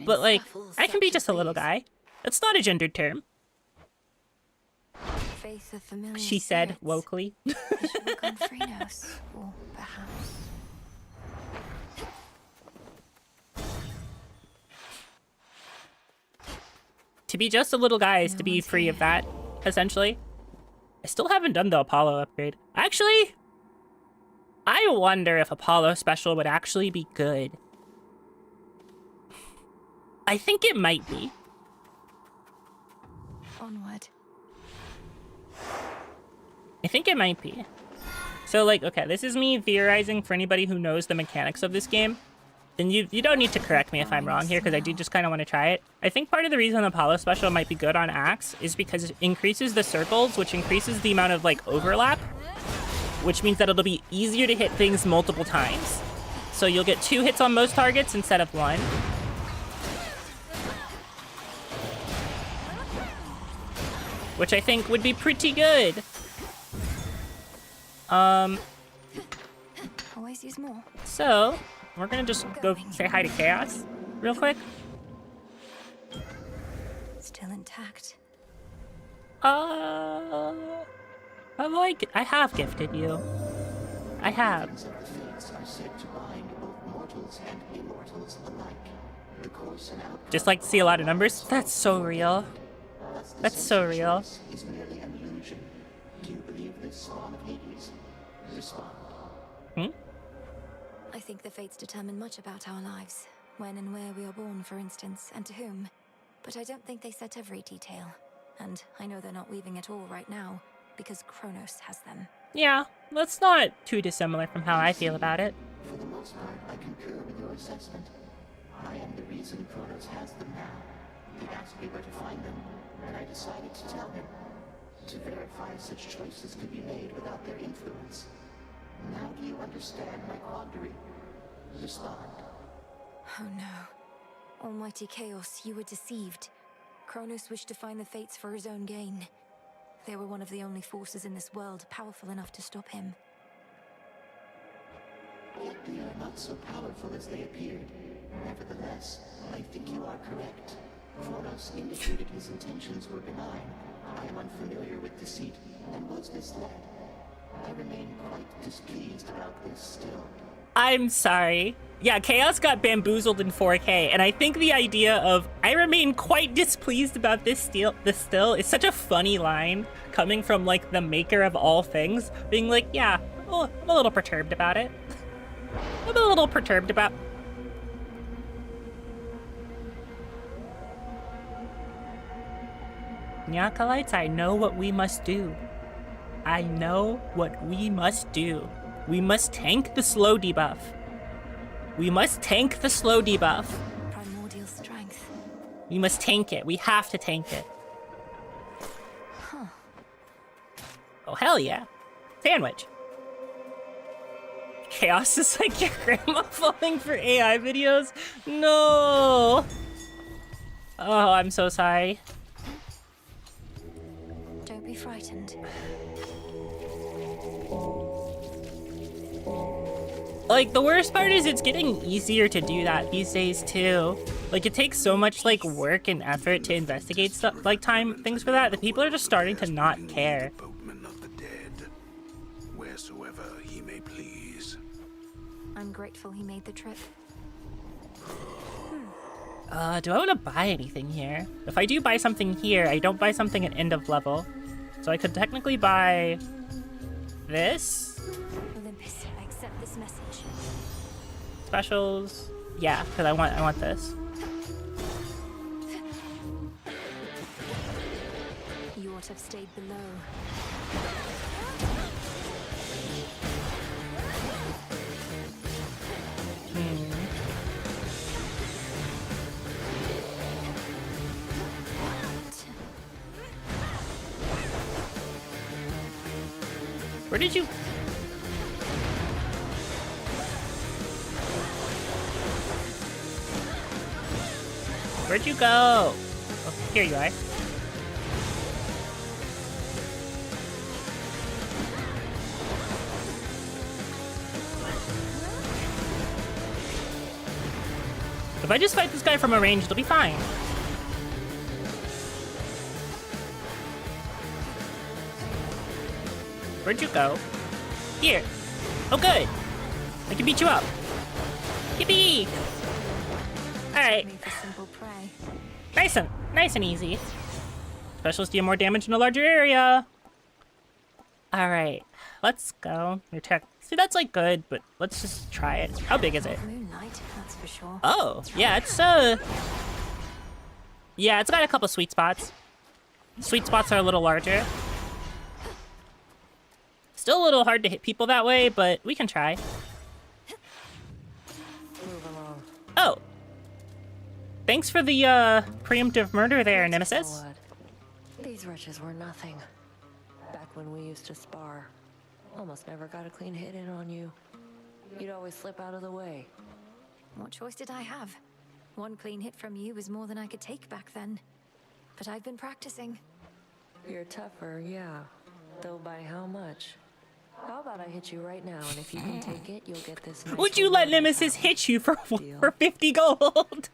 but like I can be just a little guy. That's not a gendered term. Faith of familiar She said spirits. wokely. I should look on Phrenos, or perhaps. To be just a little guy is to be free of that, essentially. I still haven't done the Apollo upgrade. Actually, I wonder if Apollo Special would actually be good. I think it might be. Onward. I think it might be. So, like, okay, this is me theorizing for anybody who knows the mechanics of this game. And you don't need to correct me if I'm wrong here, because I do just kind of want to try it. I think part of the reason Apollo Special might be good on Axe is because it increases the circles, which increases the amount of, like, overlap, which means that it'll be easier to hit things multiple times. So you'll get 2 hits on most targets instead of 1. Which I think would be pretty good. Always use more. So, we're gonna just go say hi to Chaos real quick. Still intact. I have gifted you. I have. Just like to see a lot of numbers. That's so real. That's so real. Hmm? I think the fates determine much about our lives. When and where we are born, for instance, and to whom. But I don't think they set every detail. And I know they're not weaving it all right now, because Kronos has them. Yeah, that's not too dissimilar from how I feel about it. For the most part, I concur with your assessment. I am the reason Kronos has them now. He asked me where to find them, and I decided to tell him. To verify such choices could be made without their influence. Now do you understand my quandary? Respond. Oh no. Almighty Chaos, you were deceived. Kronos wished to find the fates for his own gain. They were one of the only forces in this world powerful enough to stop him. Yet they are not so powerful as they appeared. Nevertheless, I think you are correct. Kronos indicated his intentions were benign. I am unfamiliar with deceit and was misled. I remain quite displeased about this still. I'm sorry. Yeah, Chaos got bamboozled in 4K, and I think the idea of I remain quite displeased about this still is such a funny line coming from like the maker of all things, being like, yeah, oh, I'm a little perturbed about it. I'm a little perturbed about. Nyakalites, I know what we must do. I know what we must do. We must tank the slow debuff. We must tank the slow debuff. Primordial strength. We must tank it. We have to tank it. Huh. Oh, hell yeah. Sandwich. Chaos is like your grandma falling for AI videos? No. Oh, I'm so sorry. Don't be frightened. Like, the worst part is it's getting easier to do that these days, too. Like, it takes so much, like, work and effort to investigate stuff, like, things for that people are just starting to not care. Boatman of the dead, wheresoever he may please. I'm grateful he made the trip. Do I want to buy anything here? If I do buy something here, I don't buy something at end of level. So I could technically buy this. Olympus, I accept this message. Specials. Yeah, because I want this. You ought to have stayed below. Where did you... Where'd you go? Oh, here you are. If I just fight this guy from a range, it'll be fine. Where'd you go? Here. Oh, good. I can beat you up. Yippee! Alright. Nice and easy. Specials deal more damage in a larger area. Alright. Let's go. Your tech. See, that's like good, but let's just try it. How big is it? Moonlight, that's for sure. Oh, yeah, it's yeah, it's got a couple sweet spots. Sweet spots are a little larger. Still a little hard to hit people that way, but we can try. Move along. Oh. Thanks for the, preemptive murder there, Nemesis. So what? These wretches were nothing. Back when we used to spar, almost never got a clean hit in on you. You'd always slip out of the way. What choice did I have? One clean hit from you was more than I could take back then. But I've been practicing. You're tougher, yeah. Though by how much? How about I hit you right now, and if you can take it, you'll get this nice Would you let Nemesis hit you for 50 gold?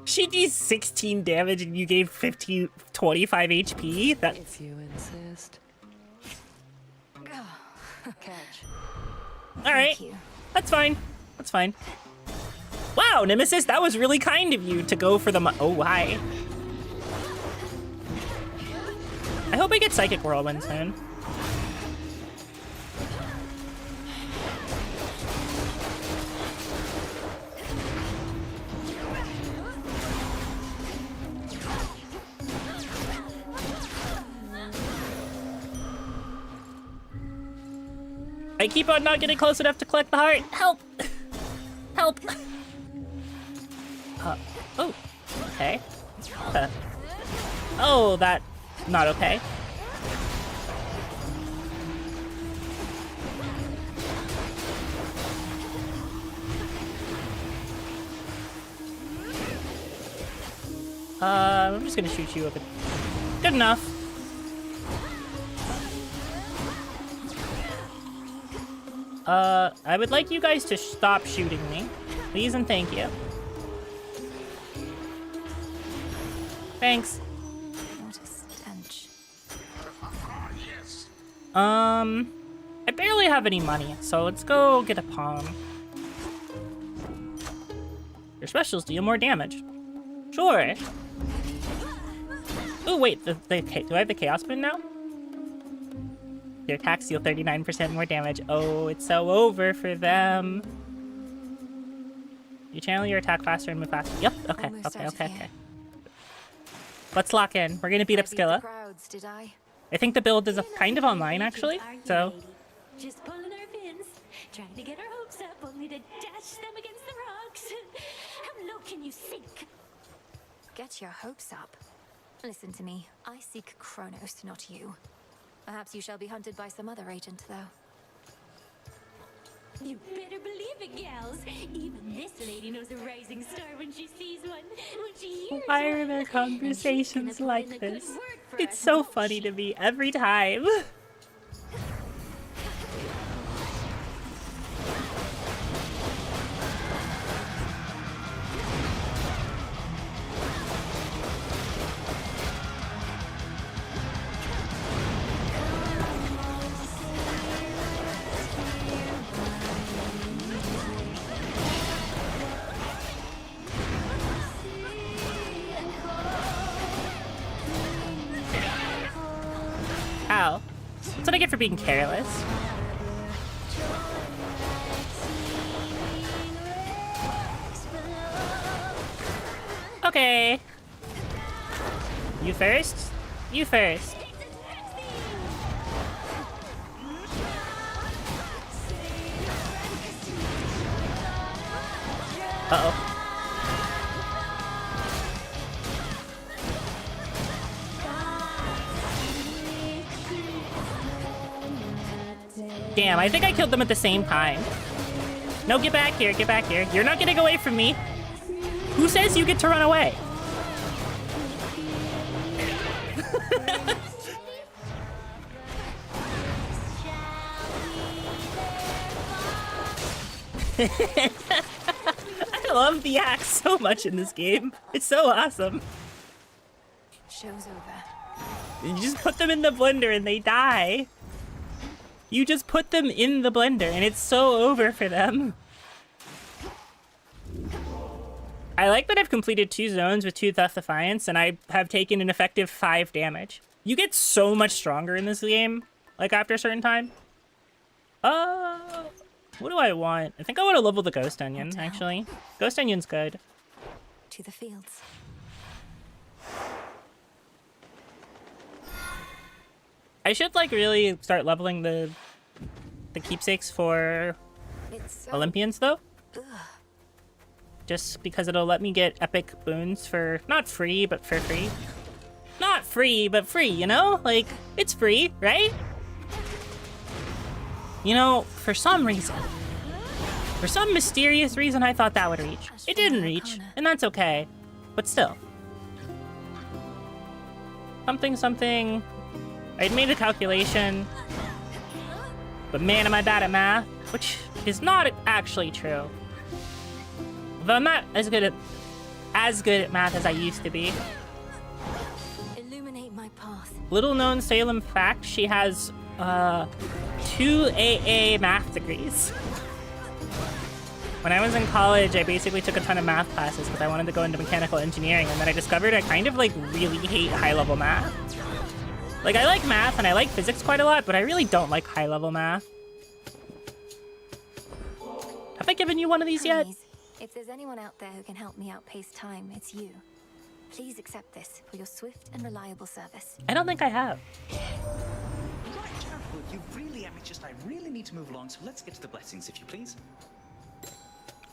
She deals 16 damage and you gave 25 HP? That's... If you insist. Catch. Alright. That's fine. That's fine. Wow, Nemesis, that was really kind of you to go for the oh, hi. I hope I get Psychic Whirlwind soon. I keep on not getting close enough to collect the heart. Help! Help! Oh, okay. Oh, that... not okay. I'm just gonna shoot you a bit. Good enough. I would like you guys to stop shooting me. Please and thank you. Thanks. What a stench. I barely have any money, so let's go get a palm. Your specials deal more damage. Sure. Oh wait, do I have the Chaos Boon now? Your attacks deal 39% more damage. Oh, it's so over for them. You channel your attack faster and move faster. Yep, okay, okay. Let's lock in. We're gonna beat up Skilla. I think the build is kind of online, actually, so... Just pulling our fins, trying to get our hopes up, only to dash them against the rocks. How low can you sink? Get your hopes up. Listen to me. I seek Kronos, not you. Perhaps you shall be hunted by some other agent, though. You better believe it, gals. Even this lady knows a rising star when she sees one. When she hears Why are there conversations like this? It's so funny to me every time. Ow. That's what I get for being careless. Okay. You first? You first. Uh-oh. Damn, I think I killed them at the same time. No, get back here, get back here. You're not getting away from me. Who says you get to run away? I love the axe so much in this game. It's so awesome. Show's over. You just put them in the blender and they die. You just put them in the blender and it's so over for them. I like that I've completed 2 zones with 2 Death Defiance and I have taken an effective 5 damage. You get so much stronger in this game, like after a certain time. What do I want? I think I want to level the Ghost Onion, actually. Ghost Onion's good. To the fields. I should like really start leveling the keepsakes for Olympians though. Just because it'll let me get epic boons for not free, but for free. Not free, but free, you know? Like, it's free, right? You know, for some reason, for some mysterious reason, I thought that would reach. It didn't reach, and that's okay. But still. Something. I'd made a calculation, but man, am I bad at math, which is not actually true. Though I'm not as good at math as I used to be. Illuminate my path. Little known Salem fact, she has 2 AA math degrees. When I was in college, I basically took a ton of math classes because I wanted to go into mechanical engineering, and then I discovered I kind of like really hate high-level math. Like, I like math and I like physics quite a lot, but I really don't like high-level math. Have I given you one of these yet? If there's anyone out there who can help me outpace time, it's you. Please accept this for your swift and reliable service. I don't think I have. Right, well, you really amateurs, I really need to move along, so let's get to the blessings, if you please.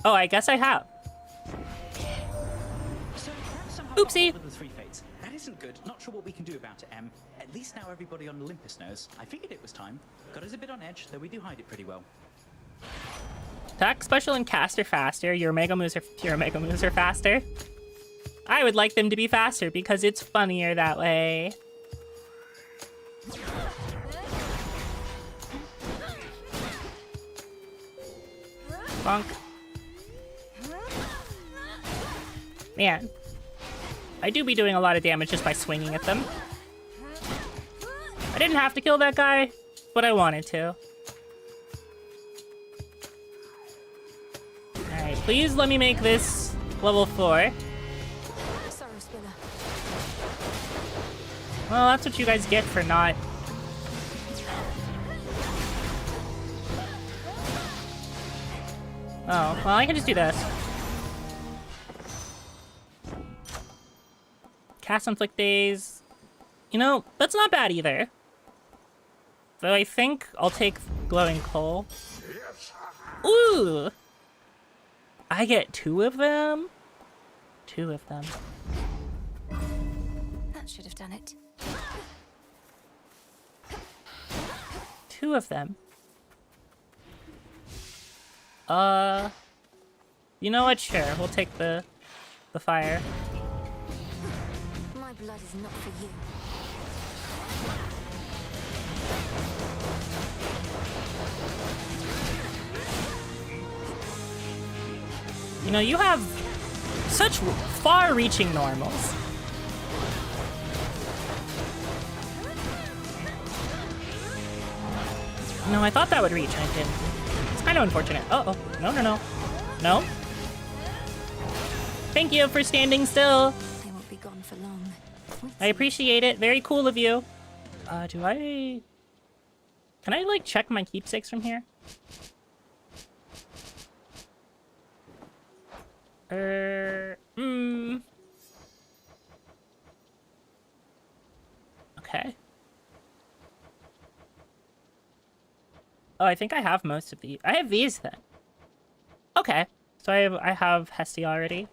Oh, I guess I have. So, oopsie. The 3 fates. That isn't good. Not sure what we can do about it, Em. At least now everybody on Olympus knows. I figured it was time. Got us a bit on edge, though we do hide it pretty well. Attack, special, and caster faster. Your mega moves are faster. I would like them to be faster because it's funnier that way. Bonk. Man. I do be doing a lot of damage just by swinging at them. I didn't have to kill that guy, but I wanted to. Alright, please let me make this level 4. Well, that's what you guys get for not... Oh, well, I can just do this. Cast Inflict Days. You know, that's not bad either. Though I think I'll take Glowing Coal. Ooh! I get 2 of them? 2 of them. That should have done it. 2 of them. You know what? Sure, we'll take the fire. My blood is not for you. You know, you have such far-reaching normals. No, I thought that would reach, and it didn't. It's kind of unfortunate. Uh-oh. No, no, no. No? Thank you for standing still. They won't be gone for long. I appreciate it. Very cool of you. Do I... Can I, like, check my keepsakes from here? Okay. Oh, I think I have most of these. I have these then. Okay. So I have Hestia already.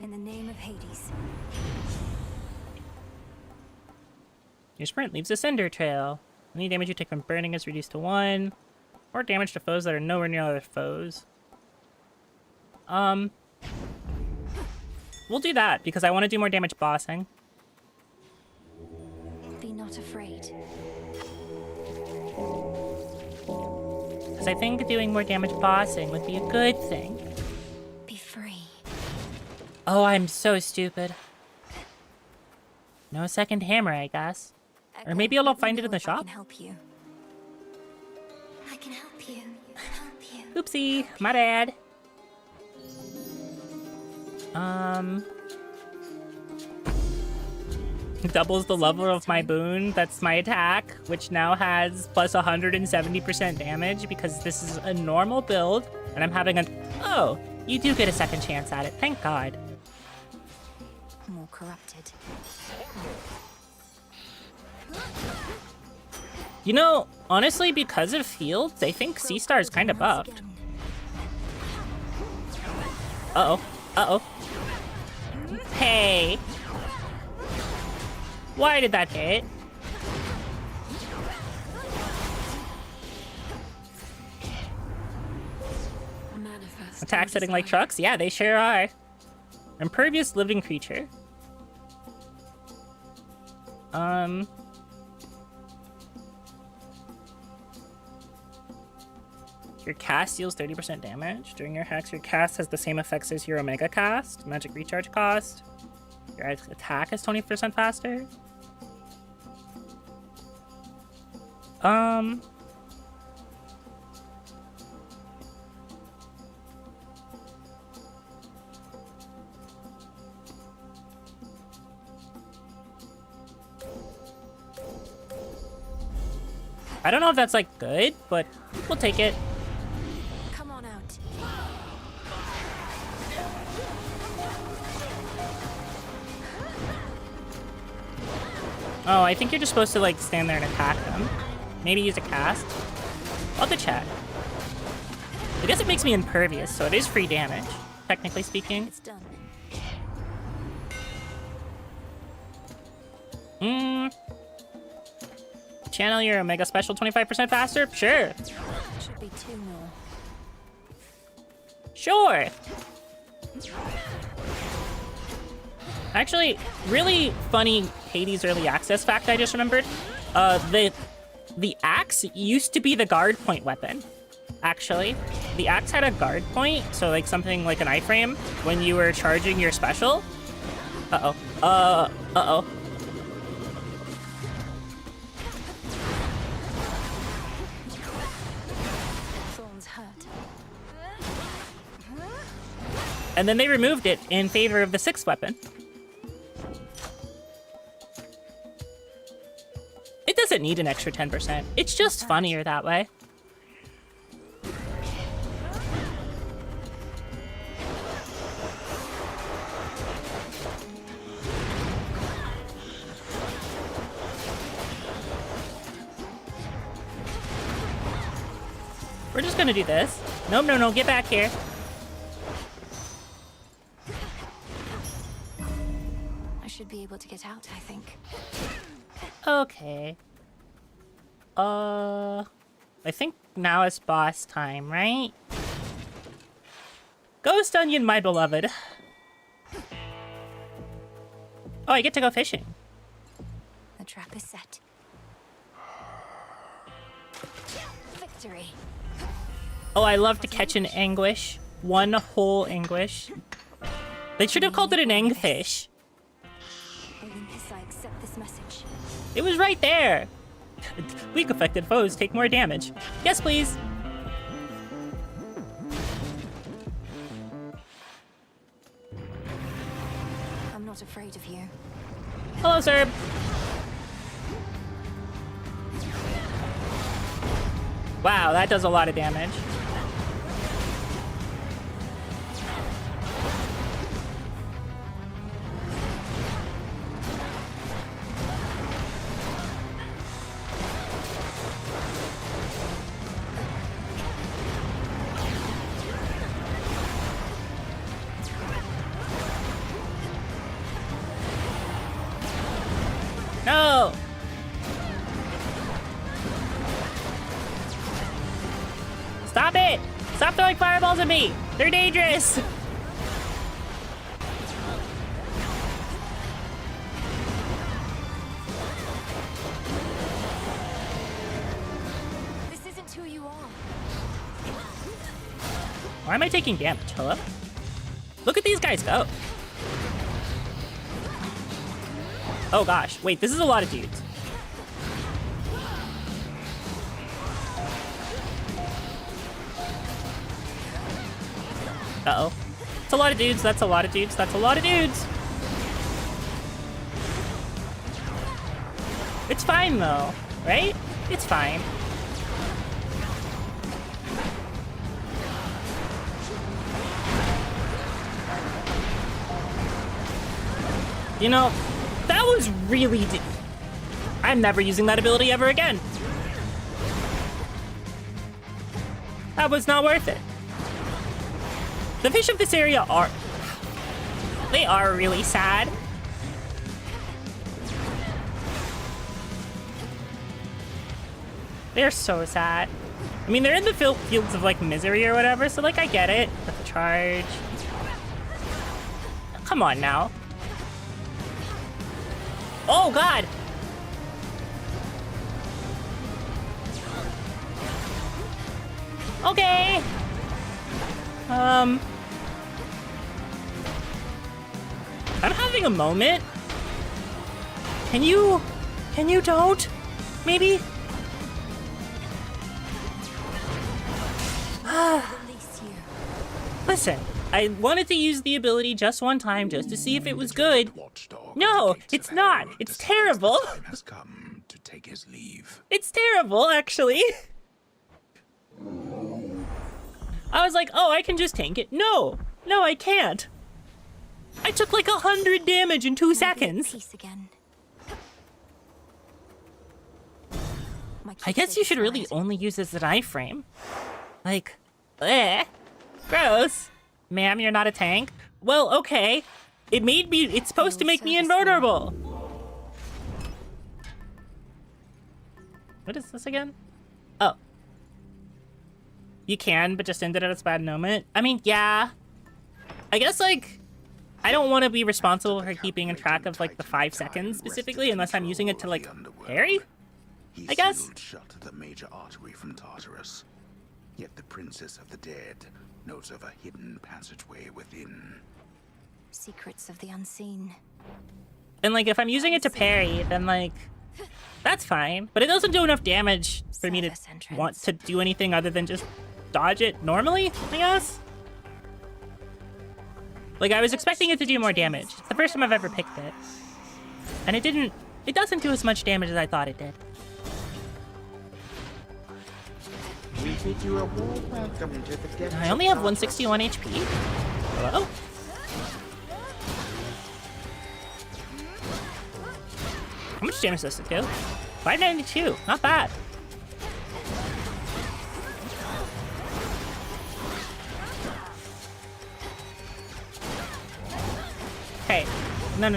In the name of Hades. Your sprint leaves a cinder trail. Any damage you take from burning is reduced to 1. Or damage to foes that are nowhere near other foes. We'll do that because I want to do more damage bossing. Be not afraid. Because I think doing more damage bossing would be a good thing. Be free. Oh, I'm so stupid. No second hammer, I guess. Or maybe I'll find it in the shop? I can help you. I can help you. Oopsie, my bad. Doubles the level of my boon. That's my attack, which now has plus 170% damage because this is a normal build, and I'm having an... Oh, you do get a second chance at it. Thank God. More corrupted. You know, honestly, because of fields, I think C-Star is kind of buffed. Uh-oh. Uh-oh. Hey. Why did that hit? Attack setting like trucks? Yeah, they sure are. Impervious living creature. Your cast deals 30% damage. During your hex, your cast has the same effects as your Omega cast. Magic recharge cost. Your attack is 20% faster. I don't know if that's like good, but we'll take it. Come on out. Oh, I think you're just supposed to like stand there and attack them. Maybe use a cast. I'll have to check. I guess it makes me impervious, so it is free damage, technically speaking. It's done. Channel your Omega Special 25% faster? Sure. Should be 2 more. Sure. Actually, really funny Hades early access fact I just remembered. The axe used to be the guard point weapon. Actually, the axe had a guard point, so like something like an iframe when you were charging your special. Uh-oh. Uh-oh. Thorns hurt. And then they removed it in favor of the 6th weapon. It doesn't need an extra 10%. It's just funnier that way. We're just gonna do this. No, get back here. I should be able to get out, I think. Okay. I think now it's boss time, right? Ghost Onion, my beloved. Oh, I get to go fishing. The trap is set. Victory. Oh, I love to catch an anguish. One whole anguish. They should have called it an angfish. Olympus, I accept this message. It was right there. Weak affected foes take more damage. Yes, please. I'm not afraid of you. Hello, sir. Wow, that does a lot of damage. No! Stop it! Stop throwing fireballs at me! They're dangerous! This isn't who you are. Why am I taking damage? Hello? Look at these guys go. Oh gosh, wait, this is a lot of dudes. Uh-oh. It's a lot of dudes, that's a lot of dudes, that's a lot of dudes! It's fine though, right? It's fine. You know, that was really I'm never using that ability ever again. That was not worth it. The fish of this area are... They are really sad. They're so sad. I mean, they're in the fields of, like, misery or whatever, so, like, I get it. With the charge. Come on now. Oh, God! Okay! I'm having a moment. Can you don't? Maybe? Listen, I wanted to use the ability just one time just to see if it was good. No, it's not. It's terrible. Time has come to take his leave. It's terrible, actually. I was like, oh, I can just tank it. No, I can't. I took like 100 damage in 2 seconds. Again. I guess you should really only use this as an iframe. Like, gross. Ma'am, you're not a tank? Well, okay. It's supposed to make me invulnerable. What is this again? Oh. You can, but just ended at a bad moment. I mean, yeah. I guess, like, I don't want to be responsible for keeping in track of, like, the 5 seconds specifically, unless I'm using it to, like, parry? I guess. He shut the major artery from Tartarus. Yet the Princess of the Dead knows of a hidden passageway within. Secrets of the unseen. And, like, if I'm using it to parry, then, like, that's fine. But it doesn't do enough damage for me to want to do anything other than just dodge it normally, I guess? Like, I was expecting it to do more damage. It's the first time I've ever picked it. And it doesn't do as much damage as I thought it did. I only have 161 HP. Hello? How much damage does it do? 592. Not bad. Hey. No.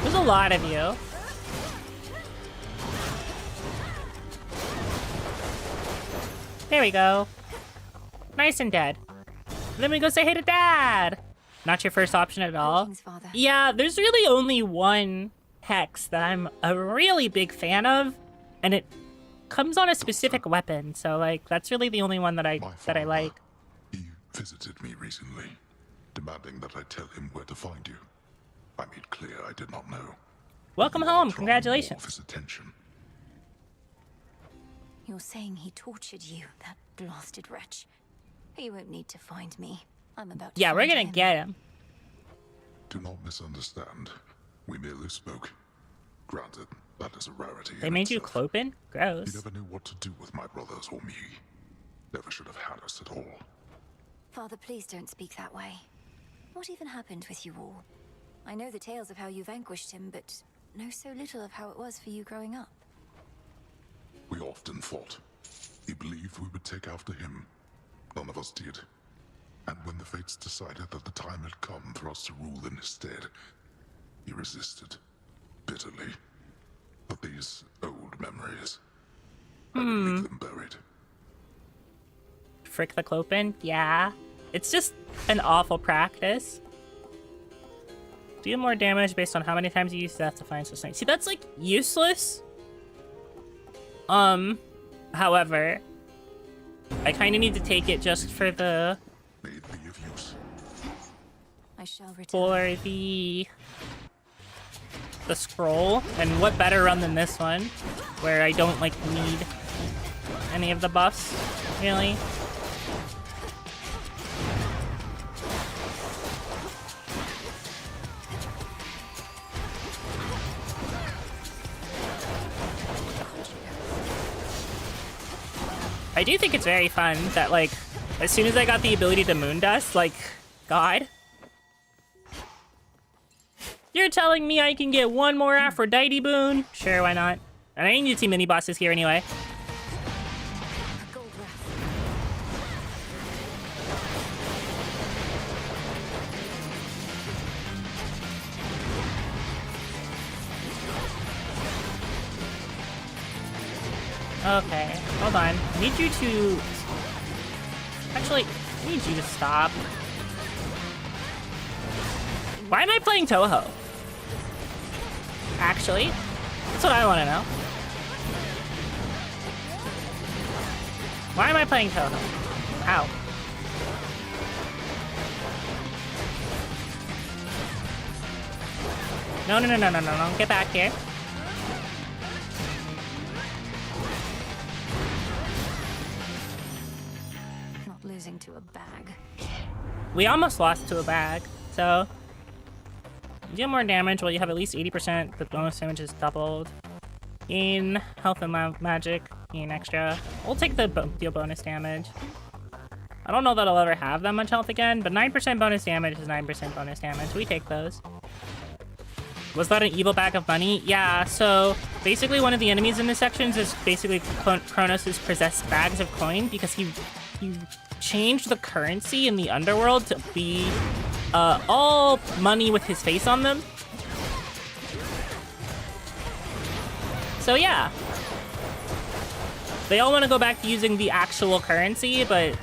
There's a lot of you. There we go. Nice and dead. Then we go say hey to Dad. Not your first option at all. Yeah, there's really only one hex that I'm a really big fan of, and it comes on a specific weapon. So like that's really the only one that I like. He visited me recently, demanding that I tell him where to find you. I made clear I did not know. Welcome home. Congratulations. His attention. You're saying he tortured you, that blasted wretch. You won't need to find me. I'm about to. Yeah, we're gonna get him. Do not misunderstand. We merely spoke. Granted, that is a rarity. They made you Clopen? Gross. He never knew what to do with my brothers or me. Never should have had us at all. Father, please don't speak that way. What even happened with you all? I know the tales of how you vanquished him, but know so little of how it was for you growing up. We often fought. He believed we would take after him. None of us did. And when the fates decided that the time had come for us to rule in his stead, he resisted. Bitterly. But these old memories, I will leave them buried. Frick the Clopen? Yeah. It's just an awful practice. Deal more damage based on how many times you use Death Defiance or something. See, that's like useless. However, I kind of need to take it just for the I shall return. for the scroll. And what better run than this one, where I don't like need any of the buffs, really. I do think it's very fun that, like, as soon as I got the ability to moon dust, like, God. You're telling me I can get one more Aphrodite boon? Sure, why not? And I need to see mini bosses here anyway. Okay, hold on. I need you to... Actually, I need you to stop. Why am I playing Toho? Actually, that's what I want to know. Why am I playing Toho? Ow. No. Get back here. Not losing to a bag. We almost lost to a bag, so... You deal more damage while you have at least 80%. The bonus damage is doubled. Gain health and magic. Gain extra. We'll take the deal bonus damage. I don't know that I'll ever have that much health again, but 9% bonus damage is 9% bonus damage. We take those. Was that an evil bag of money? Yeah, so basically one of the enemies in this section is basically Kronos' possessed bags of coin because he changed the currency in the underworld to be all money with his face on them. So yeah. They all want to go back to using the actual currency, but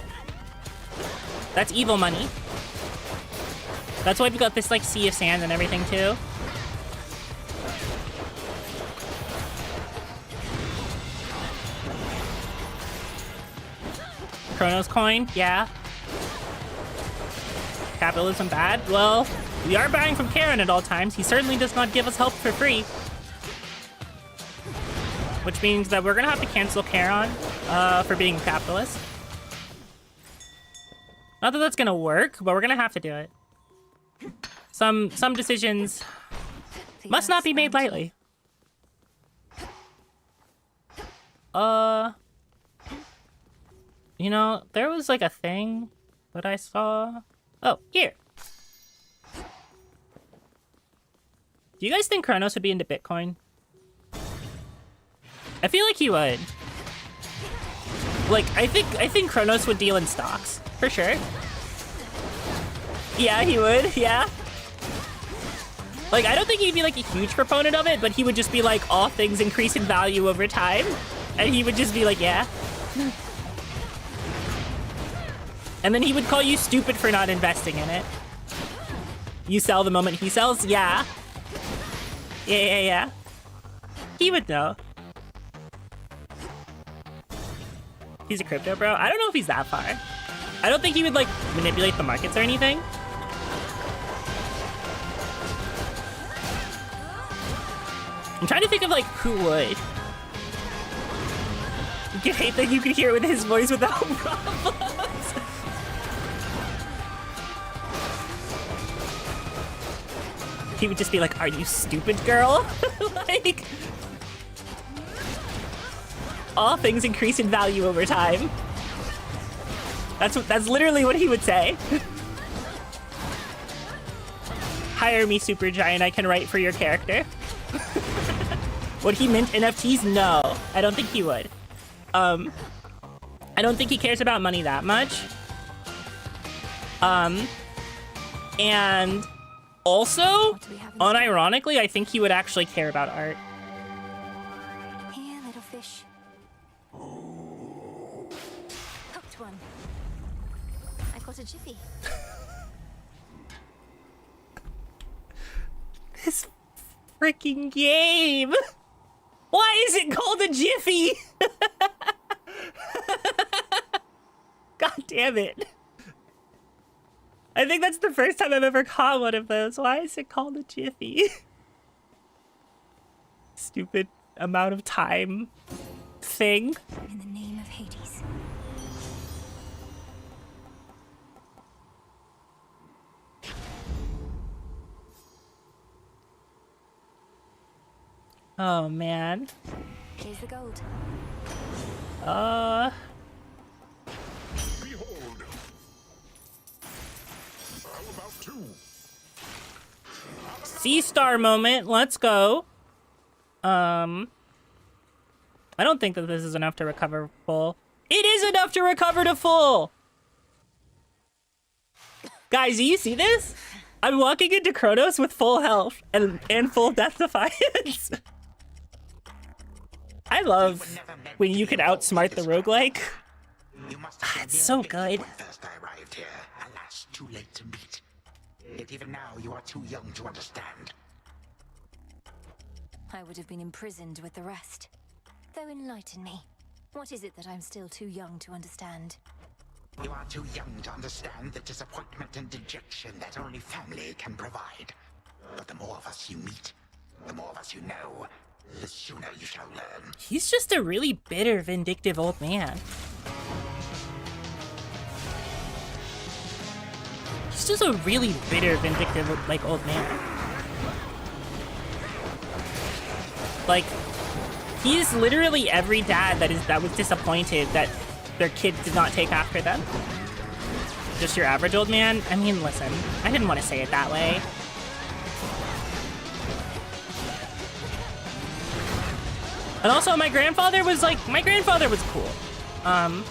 that's evil money. That's why we got this like sea of sand and everything too. Kronos coin, yeah. Capitalism bad? Well, we are buying from Karen at all times. He certainly does not give us help for free. Which means that we're gonna have to cancel Karen for being a capitalist. Not that that's gonna work, but we're gonna have to do it. Some decisions must not be made lightly. You know, there was like a thing that I saw. Oh, here. Do you guys think Kronos would be into Bitcoin? I feel like he would. Like, I think Kronos would deal in stocks, for sure. Yeah, he would, yeah. Like, I don't think he'd be like a huge proponent of it, but he would just be like, all things increase in value over time. And he would just be like, yeah. And then he would call you stupid for not investing in it. You sell the moment he sells? Yeah. Yeah. He would know. He's a crypto bro? I don't know if he's that far. I don't think he would like manipulate the markets or anything. I'm trying to think of like who would. You can hate that you could hear it with his voice without problems. He would just be like, "Are you stupid, girl?" Like, all things increase in value over time. That's literally what he would say. Hire me, Supergiant. I can write for your character. Would he mint NFTs? No, I don't think he would. I don't think he cares about money that much. And also, unironically, I think he would actually care about art. Here, little fish. Hooked one. I got a jiffy. This freaking game! Why is it called a jiffy? God damn it. I think that's the first time I've ever caught one of those. Why is it called a jiffy? Stupid amount of time thing. In the name of Hades. Oh man. Here's the gold. Behold. How about two? How Sea star moment. Let's go. I don't think that this is enough to recover full. It is enough to recover to full! Guys, do you see this? I'm walking into Kronos with full health and full death defiance. I love when you can outsmart the roguelike. It's so good. First I arrived here, alas, too late to meet. Yet even now you are too young to understand. I would have been imprisoned with the rest. Though enlighten me. What is it that I'm still too young to understand? You are too young to understand the disappointment and dejection that only family can provide. But the more of us you meet, the more of us you know, the sooner you shall learn. He's just a really bitter, vindictive old man. He's just a really bitter, vindictive, like, old man. Like, he's literally every dad that was disappointed that their kid did not take after them. Just your average old man? I mean, listen, I didn't want to say it that way. And also, my grandfather was cool. I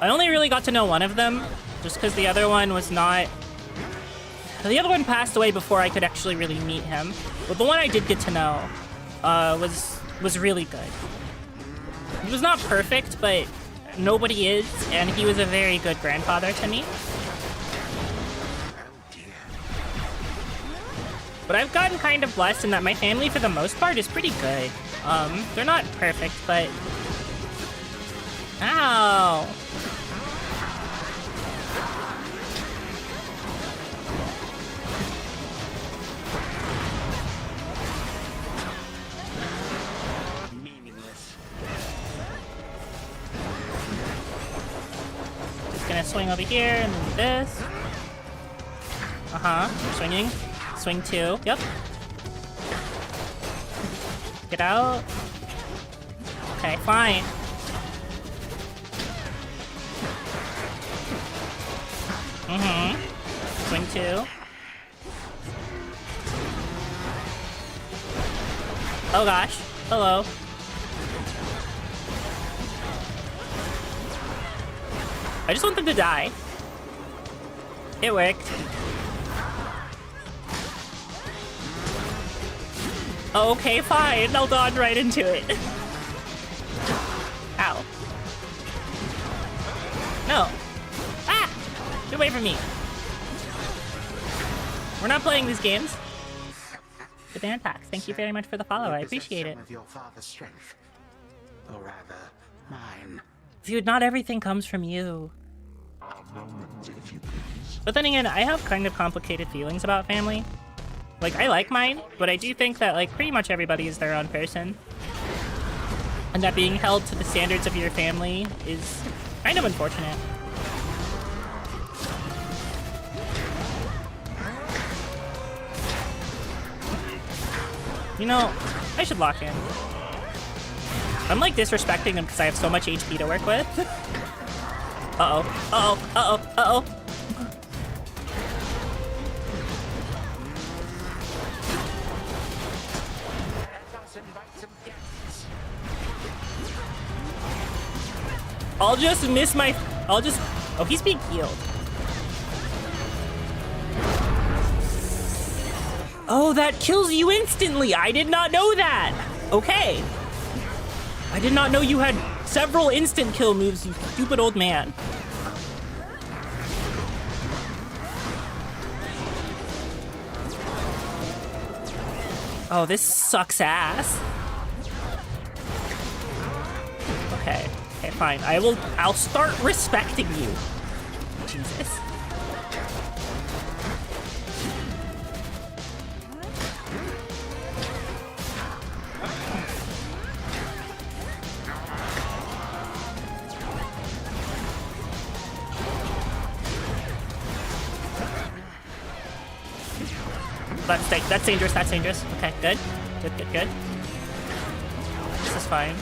only really got to know one of them, just because the other one was not... The other one passed away before I could actually really meet him. But the one I did get to know was really good. He was not perfect, but nobody is, and he was a very good grandfather to me. But I've gotten kind of blessed in that my family, for the most part, is pretty good. They're not perfect, but... Ow! Just gonna swing over here and then do this. Swinging. Swing 2. Yep. Get out. Okay, fine. Swing 2. Oh gosh. Hello. I just want them to die. It worked. Okay, fine. I'll dodge right into it. Ow. No. Ah! Get away from me. We're not playing these games. The Dantax, thank you very much for the follow. I appreciate it. Of your father's strength, or rather, mine. Dude, not everything comes from you. But then again, I have kind of complicated feelings about family. Like, I like mine, but I do think that, like, pretty much everybody is their own person. And that being held to the standards of your family is kind of unfortunate. You know, I should lock in. I'm, like, disrespecting him because I have so much HP to work with. Uh-oh. Uh-oh. Uh-oh. Uh-oh. I'll just miss my... Oh, he's being healed. Oh, that kills you instantly! I did not know that! Okay. I did not know you had several instant kill moves, you stupid old man. Oh, this sucks ass. Okay. Okay, fine. I'll start respecting you. Jesus. That's dangerous, that's dangerous. Okay, good. Good. This is fine.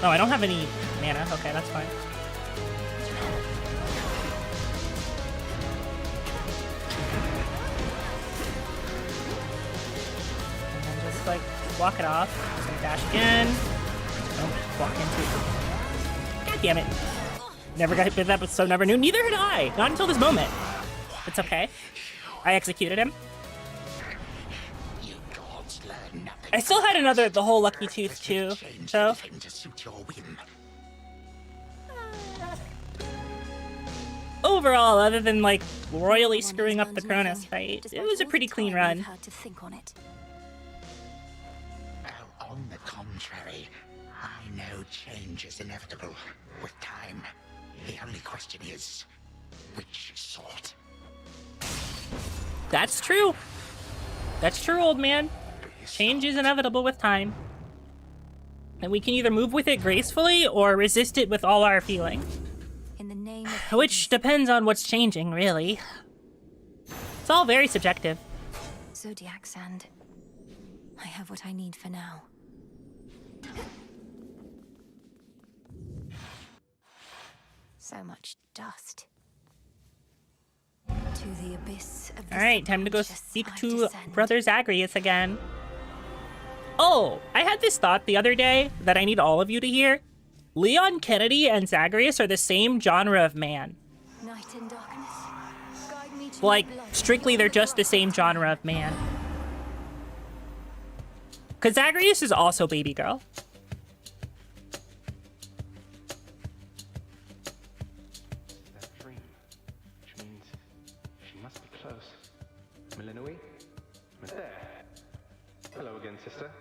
Oh, I don't have any mana. Okay, that's fine. walk it off. Just gonna dash again. Don't walk into it. God damn it. Never got hit with that, but so never knew. Neither had I. Not until this moment. It's okay. I executed him. I still had the whole lucky tooth too, so. Overall, other than like royally screwing up the Kronos fight, it was a pretty clean run. On the contrary, I know change is inevitable with time. The only question is, which sort? That's true. That's true, old man. Change is inevitable with time. And we can either move with it gracefully or resist it with all our feeling. In the name of which depends on what's changing, really. It's all very subjective. Zodiac Sand. I have what I need for now. So much dust. To the abyss of the Alright, time to go speak to descend. Brother Zagreus again. Oh, I had this thought the other day that I need all of you to hear. Leon Kennedy and Zagreus are the same genre of man. Night in darkness. Guide me to Like, my blood. strictly they're just the same genre of man. Because Zagreus is also baby girl. Step 3, which means she must be close. Milinoi? There. Hello again, sister.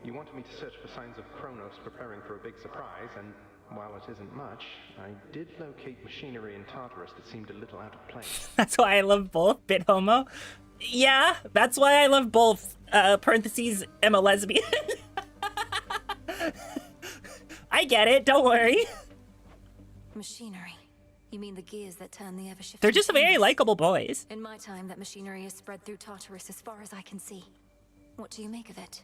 You wanted me to search for signs of Kronos preparing for a big surprise, and while it isn't much, I did locate machinery in Tartarus that seemed a little out of place. That's why I love both, bit homo. Yeah, that's why I love both. Parentheses, am a lesbian. I get it, don't worry. Machinery. You mean the gears that turn the ever-shifting They're just very chains? likable boys. In my time, that machinery is spread through Tartarus as far as I can see. What do you make of it?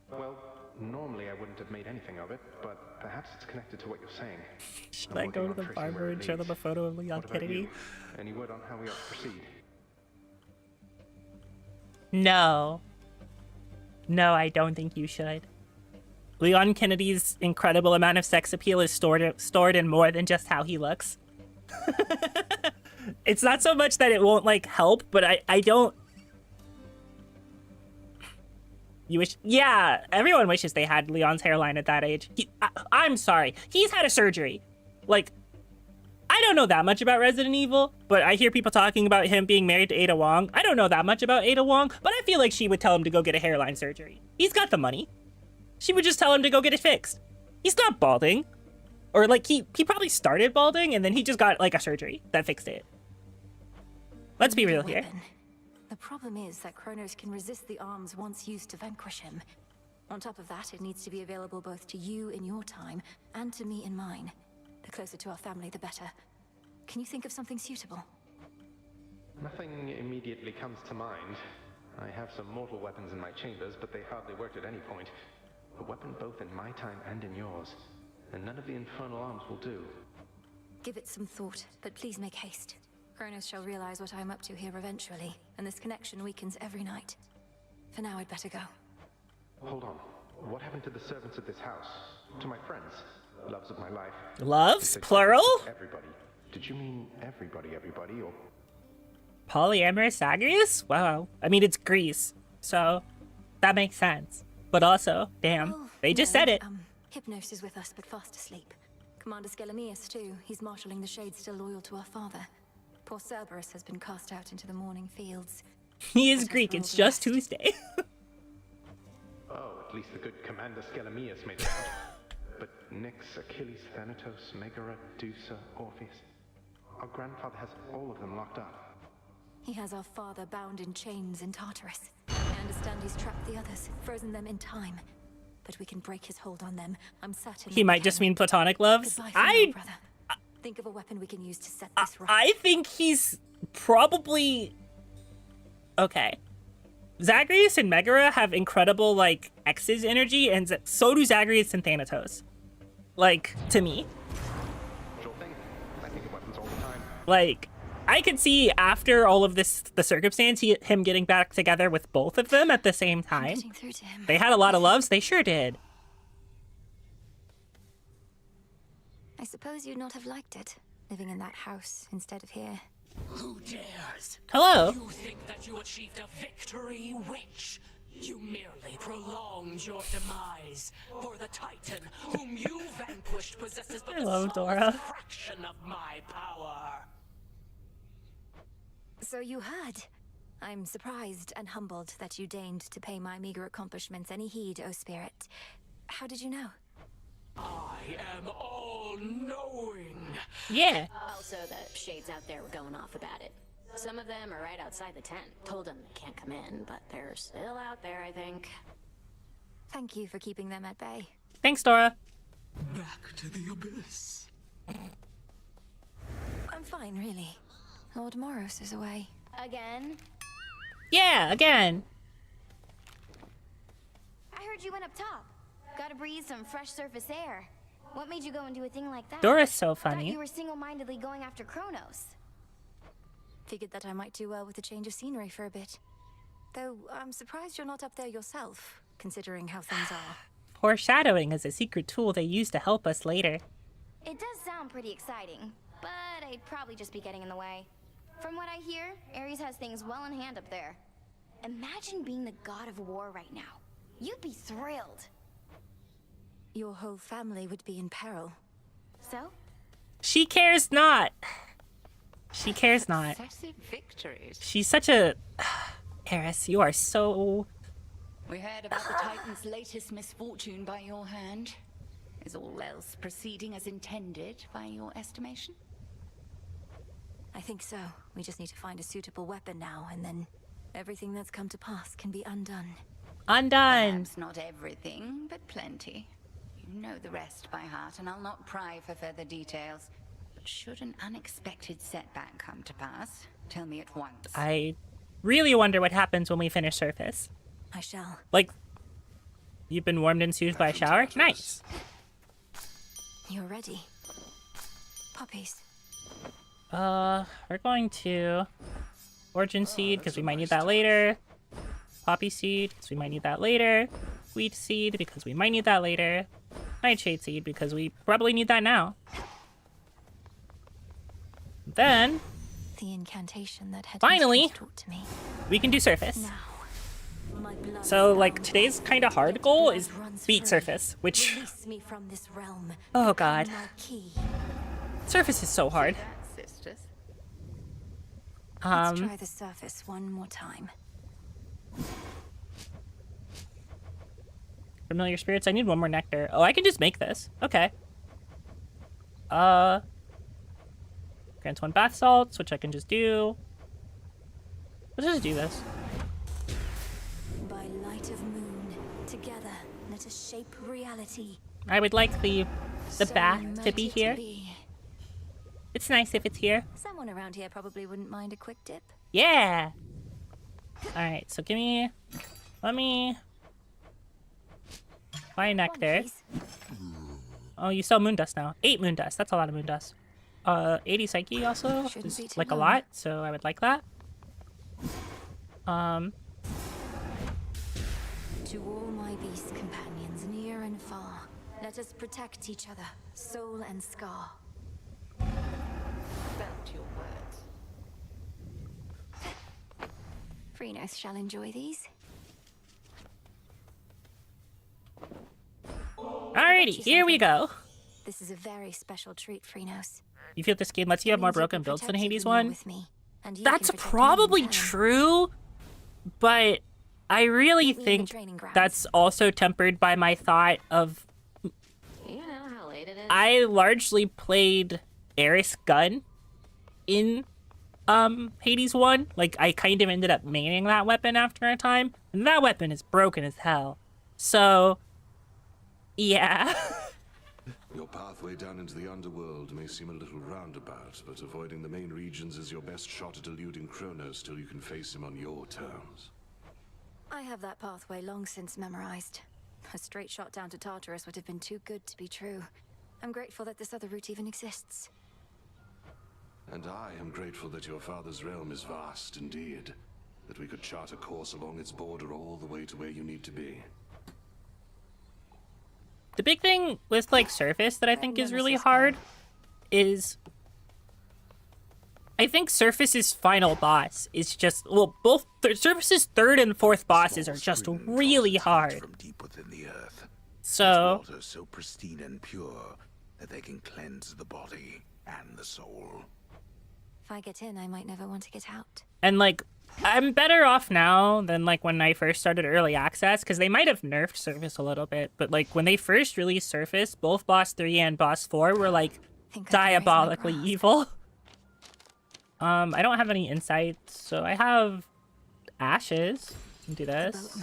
Well, normally I wouldn't have made anything of it, but perhaps it's connected to what you're saying. Should I go to the barber and show them a photo of Leon Kennedy? Any word on how we ought to proceed? No. No, I don't think you should. Leon Kennedy's incredible amount of sex appeal is stored in more than just how he looks. It's not so much that it won't, like, help, but I don't... You wish... Yeah, everyone wishes they had Leon's hairline at that age. I'm sorry. He's had a surgery. Like, I don't know that much about Resident Evil, but I hear people talking about him being married to Ada Wong. I don't know that much about Ada Wong, but I feel like she would tell him to go get a hairline surgery. He's got the money. She would just tell him to go get it fixed. He's not balding. Or, like, he probably started balding, and then he just got, like, a surgery that fixed it. Let's be real here. The problem is that Kronos can resist the arms once used to vanquish him. On top of that, it needs to be available both to you in your time and to me in mine. The closer to our family, the better. Can you think of something suitable? Nothing immediately comes to mind. I have some mortal weapons in my chambers, but they hardly worked at any point. A weapon both in my time and in yours. And none of the infernal arms will do. Give it some thought, but please make haste. Kronos shall realize what I'm up to here eventually, and this connection weakens every night. For now, I'd better go. Hold on. What happened to the servants at this house? To my friends? Loves of my life? Loves? Plural? Everybody. Did you mean everybody, or... Polyamorous Zagreus? Wow. I mean, it's Greece, so that makes sense. But also, damn, they just said it. Hypnos is with us, but fast asleep. Commander Skelemius, too. He's marshalling the Shades still loyal to our father. Poor Cerberus has been cast out into the morning fields. He is Greek, it's just Tuesday. Oh, at least the good Commander Skelemius made it out. But Nyx, Achilles, Thanatos, Megara, Dusa, Orpheus... Our grandfather has all of them locked up. He has our father bound in chains in Tartarus. I understand he's trapped the others, frozen them in time. But we can break his hold on them. I'm certain. He might just mean platonic loves. Goodbye for now, brother. Think of a weapon we can use to set this right. I think he's probably... Okay. Zagreus and Megara have incredible, like, X's energy, and so do Zagreus and Thanatos. Like, to me. Sure thing. I think of weapons all the time. Like, I could see after all of this, the circumstance, him getting back together with both of them at the same time. Getting through to him. They had a lot of loves. They sure did. I suppose you'd not have liked it, living in that house instead of here. Who dares? Hello. You think that you achieved a victory, witch? You merely prolonged your demise, for the Titan whom you vanquished possesses but I the love smallest Dora. fraction of my power. So you heard. I'm surprised and humbled that you deigned to pay my meager accomplishments any heed, O Spirit. How did you know? I am all-knowing. Yeah. Also, the shades out there were going off about it. Some of them are right outside the tent. Told them they can't come in, but they're still out there, I think. Thank you for keeping them at bay. Thanks, Dora. Back to the abyss. I'm fine, really. Lord Moros is away. Again? Yeah, again. I heard you went up top. Gotta breathe some fresh surface air. What made you go and do a thing like that? Dora's so Thought funny. you were single-mindedly going after Kronos. Figured that I might do well with a change of scenery for a bit. Though I'm surprised you're not up there yourself, considering how things are. Foreshadowing is a secret tool they use to help us later. It does sound pretty exciting, but I'd probably just be getting in the way. From what I hear, Ares has things well in hand up there. Imagine being the god of war right now. You'd be thrilled. Your whole family would be in peril. So? She cares not. She cares not. Successive victories. She's such a... Eris, you are so... We heard about the Titan's latest misfortune by your hand. Is all else proceeding as intended by your estimation? I think so. We just need to find a suitable weapon now, and then everything that's come to pass can be undone. Undone. Perhaps not everything, but plenty. You know the rest by heart, and I'll not pry for further details. But should an unexpected setback come to pass, tell me at once. I really wonder what happens when we finish Surface. I shall. Like, you've been warmed and soothed by a shower? Nice. You're ready. Puppies. We're going to Origin Seed, because we might need that later. Poppy Seed, because we might need that later. Wheat Seed, because we might need that later. Nightshade Seed, because we probably need that now. Then, the incantation that had finally, taught to me. We can do Surface. Now, my blood so, like, today's kind of hard goal is beat Surface, which... Release me from this realm. Oh, God. My key. Surface is so hard. Let's try the surface one more time. Familiar spirits. I need one more nectar. Oh, I can just make this. Okay. Grants 1 bath salts, which I can just do. Let's just do this. By light of moon, together, let us shape reality. I would like the bath to be here. It's nice if it's here. Someone around here probably wouldn't mind a quick dip. Yeah. All right, so let me buy nectar. Oh, you sell moon dust now. 8 moon dust. That's a lot of moon dust. 80 psyche also is like a lot, so I would like that. To all my beast companions, near and far, let us protect each other, soul and scar. About your words. Freenos shall enjoy these. Alrighty, here we go. This is a very special treat, Freenos. You feel this game lets you have more broken builds than Hades 1? And That's probably true, but I really think that's also tempered by my thought of... You know how late it is. I largely played Eris gun in Hades 1. Like, I kind of ended up maining that weapon after a time, and that weapon is broken as hell. So, yeah. Your pathway down into the underworld may seem a little roundabout, but avoiding the main regions is your best shot at eluding Kronos till you can face him on your terms. I have that pathway long since memorized. A straight shot down to Tartarus would have been too good to be true. I'm grateful that this other route even exists. And I am grateful that your father's realm is vast indeed, that we could chart a course along its border all the way to where you need to be. The big thing with, like, Surface that I think is really hard is... I think Surface's final boss is just... Well, both... Surface's third and fourth bosses are just really hard. From deep within the earth. So... Water so pristine and pure that they can cleanse the body and the soul. If I get in, I might never want to get out. And, like, I'm better off now than, like, when I first started Early Access, because they might have nerfed Surface a little bit, but, like, when they first released Surface, both Boss 3 and Boss 4 were, like, diabolically evil. I don't have any insights, so I have Ashes. I can do this.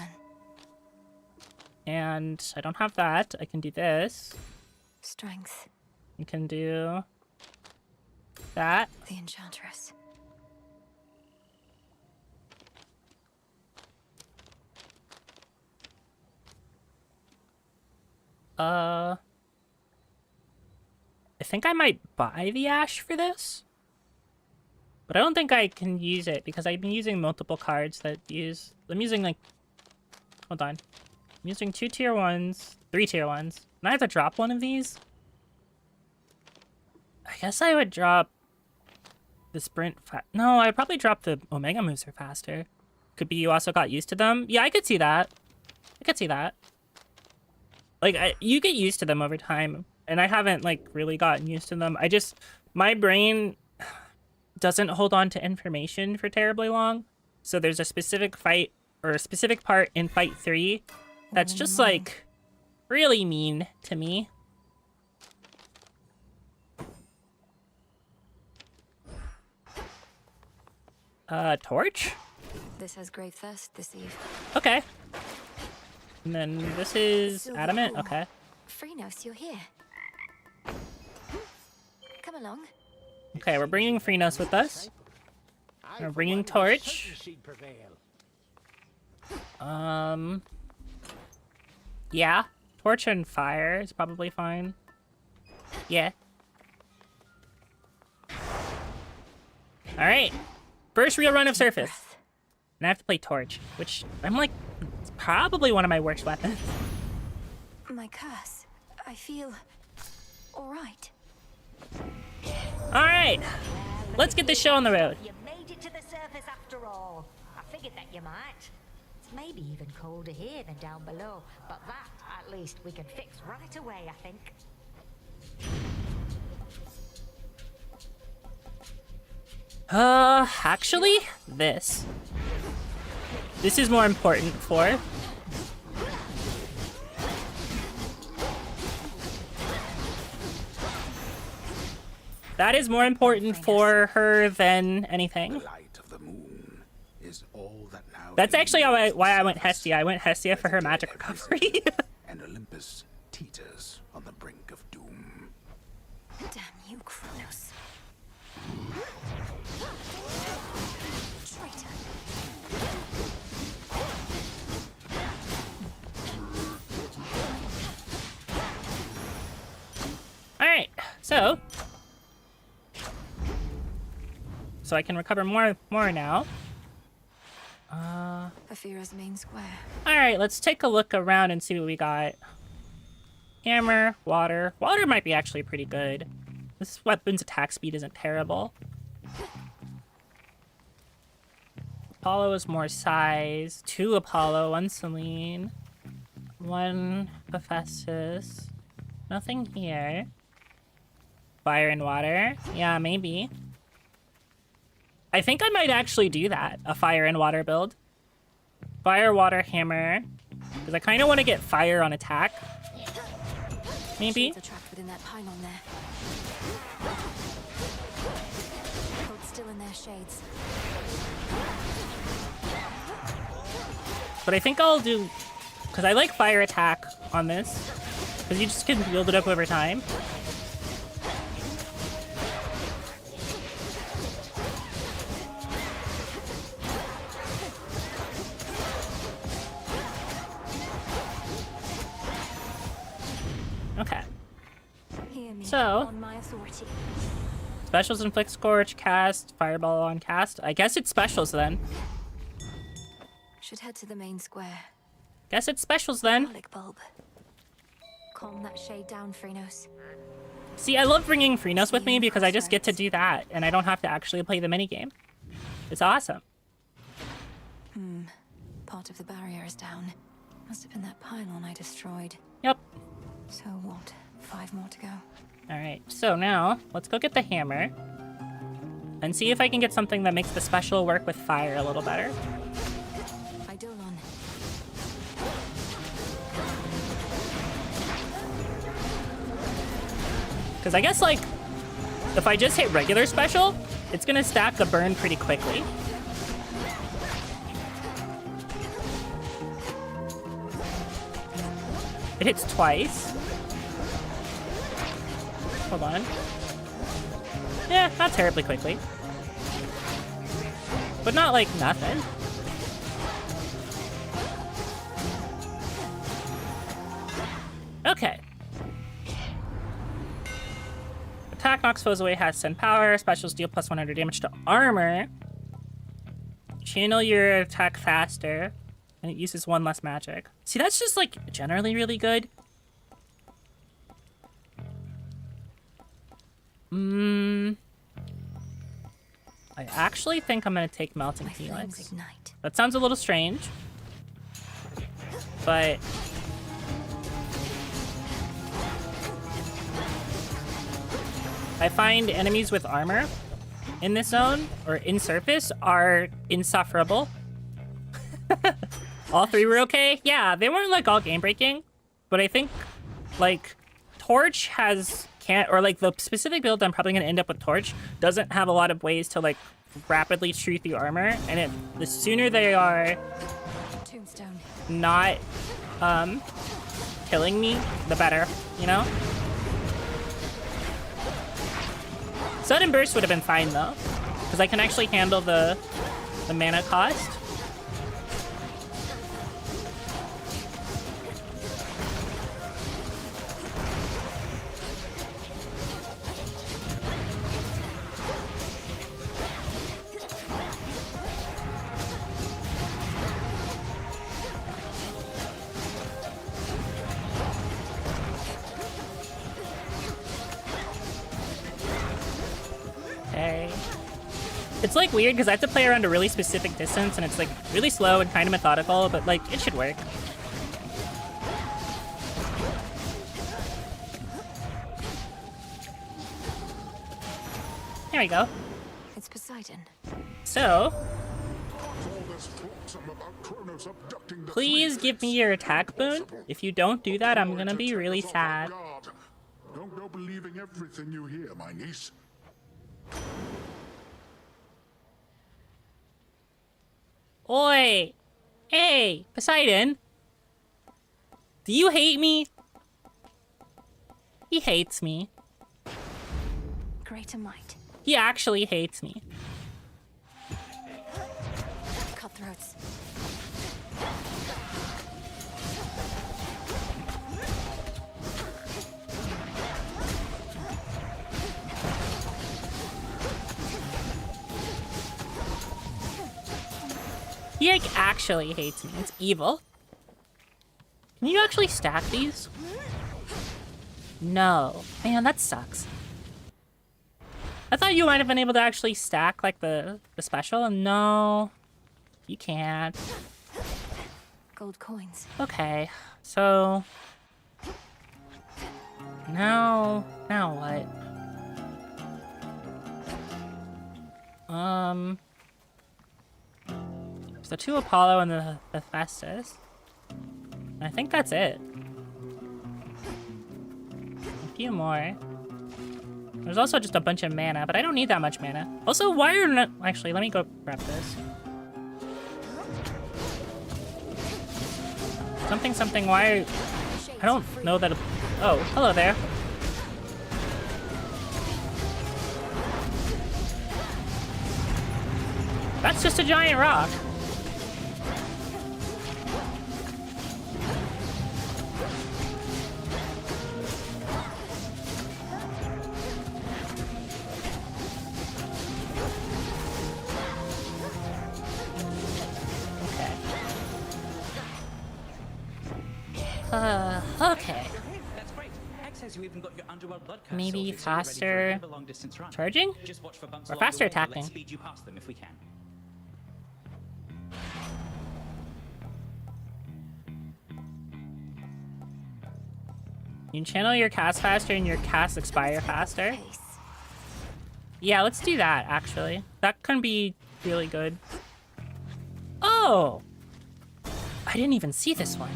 And I don't have that. I can do this. Strength. I can do that. The Enchantress. I think I might buy the Ash for this. But I don't think I can use it because I've been using multiple cards that use... I'm using, like... Hold on. I'm using 2 tier 1s, 3 tier 1s. And I have to drop one of these? I guess I would drop the sprint... No, I'd probably drop the Omega moves are faster. Could be you also got used to them. Yeah, I could see that. I could see that. Like, you get used to them over time. And I haven't, like, really gotten used to them. I just... My brain doesn't hold on to information for terribly long. So there's a specific fight, or a specific part in Fight 3 that's just, like, really mean to me. Torch? This has grave thirst this eve. Okay. And then this is Adamant? Okay. Freenos, you're here. Come along. Okay, we're bringing Freenos with us. We're bringing Torch. Yeah. Torch and Fire is probably fine. Yeah. Alright. First real run of Surface. And I have to play Torch, which I'm like, it's probably one of my worst weapons. My curse. I feel alright. Alright. Let's get this show on the road. You made it to the surface after all. I figured that you might. It's maybe even colder here than down below, but that, at least, we can fix right away, I think. Actually, this. This is more important for... That is more important for her than anything. The light of the moon is all that now. That's actually why I went Hestia. I went Hestia for her magic recovery. And Olympus teeters on the brink of doom. Damn you, Kronos. Traitor. Alright, so I can recover more now. Aphira's main square. Alright, let's take a look around and see what we got. Hammer, water. Water might be actually pretty good. This weapon's attack speed isn't terrible. Apollo is more size. 2 Apollo, 1 Selene, 1 Hephaestus. Nothing here. Fire and water. Yeah, maybe. I think I might actually do that. A fire and water build. Fire, water, hammer. Because I kind of want to get fire on attack. Maybe. Shades are trapped within that pylon there. Hold still in their shades. But I think I'll do... Because I like fire attack on this. Because you just can build it up over time. Okay. Hear me So, on my authority. Specials inflict scorch, cast, fireball on cast. I guess it's specials then. Should head to the main square. Guess it's specials then. Garlic bulb. Calm that shade down, Freenos. See, I love bringing Freenos with me because I just get to do that, and I don't have to actually play the minigame. It's awesome. Part of the barrier is down. Must have been that pylon I destroyed. Yep. So what? 5 more to go. Alright, so now, let's go get the hammer. And see if I can get something that makes the special work with fire a little better. Eidolon. Because I guess, like, if I just hit regular special, it's gonna stack the burn pretty quickly. It hits twice. Hold on. Yeah, not terribly quickly. But not like nothing. Okay. Attack knocks foes away, has 10 power. Specials deal plus 100 damage to armor. Channel your attack faster. And it uses 1 less magic. See, that's just, like, generally really good. I actually think I'm gonna take Melting Helix. That sounds a little strange. But... I find enemies with armor in this zone, or in surface, are insufferable. All 3 were okay? Yeah, they weren't like all game breaking, but I think like Torch or like the specific build I'm probably gonna end up with Torch doesn't have a lot of ways to like rapidly shoot through armor, and the sooner they are Tombstone. Not killing me, the better, you know? Sudden Burst would have been fine though, because I can actually handle the mana cost. It's like weird because I have to play around a really specific distance and it's like really slow and kind of methodical, but like it should work. There we go. It's Poseidon. So, please give me your attack boon. If you don't do that, I'm gonna be really sad. Don't go believing everything you hear, my niece. Oi! Hey, Poseidon! Do you hate me? He hates me. Greater might. He actually hates me. Cutthroats. He like actually hates me. It's evil. Can you actually stack these? No. Man, that sucks. I thought you might have been able to actually stack like the special. No. You can't. Gold coins. Okay. So now what? The 2 Apollo and the Festus. I think that's it. A few more. There's also just a bunch of mana, but I don't need that much mana. Also, why are not... Actually, let me go grab this. Something, why are... I don't know that... Oh, hello there. That's just a giant rock. Okay. That's great. Heck says you even got your underworld blood curse Maybe sorted, so you're ready for a faster bit of a long distance run. charging? Just watch for bumps Or along faster the way, but attacking? let's speed you past them if we can. You can channel your cast faster and your cast expire faster. Yeah, let's do that, actually. That can be really good. Oh! I didn't even see this one.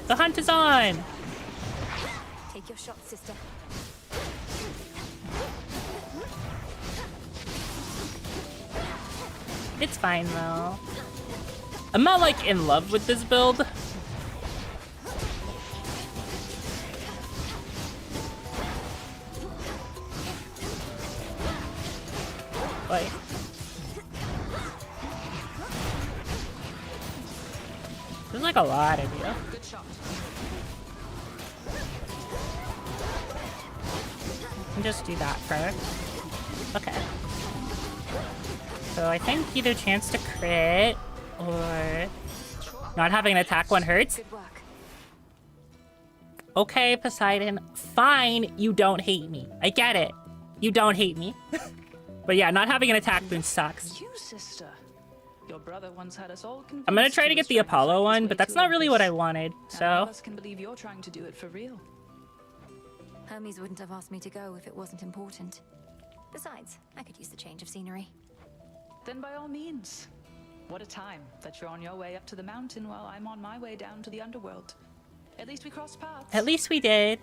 The hunt is on! Take your shot, sister. It's fine, though. I'm not, like, in love with this build. Wait. There's, like, a lot of you. Good shot. Just do that first. Okay. So I think either chance to crit or not having an attack one hurts. Okay, Poseidon. Fine, you don't hate me. I get it. You don't hate me. But yeah, not having an attack boon sucks. You, sister. Your brother once had us all convinced I'm gonna try to he get was the trying to fight Apollo his one, way but that's to not really what I Olympus. wanted, And none so... of us can believe you're trying to do it for real. Hermes wouldn't have asked me to go if it wasn't important. Besides, I could use the change of scenery. Then by all means. What a time that you're on your way up to the mountain while I'm on my way down to the underworld. At least we crossed paths. At least we did.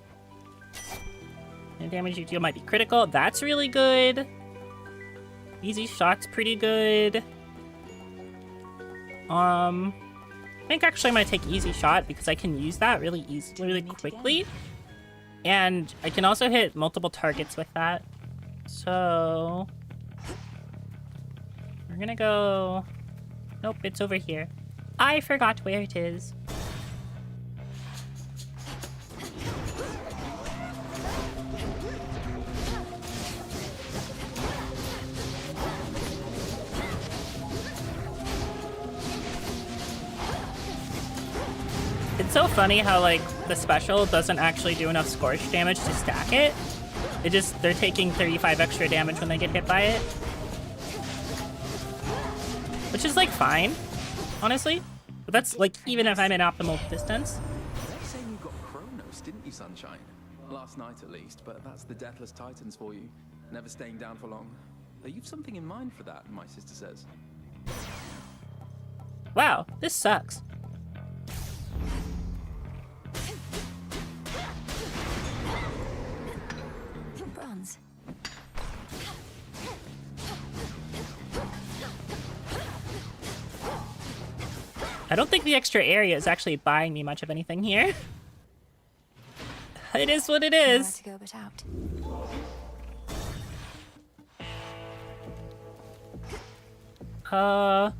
And damage you deal might be critical. That's really good. Easy shot's pretty good. I think actually I'm gonna take easy shot because I can use that really easily, really quickly. And I can also hit multiple targets with that. So we're gonna go... Nope, it's over here. I forgot where it is. It's so funny how, like, the special doesn't actually do enough scorch damage to stack it. They're taking 35 extra damage when they get hit by it. Which is, like, fine, honestly. But that's, like, even if I'm in optimal distance. They're saying you got Kronos, didn't you, Sunshine? Last night, at least, but that's the Deathless Titans for you. Never staying down for long. You've something in mind for that, my sister says. Wow, this sucks. Bronze. I don't think the extra area is actually buying me much of anything here. It is what it is. Nowhere to go but out. Huh.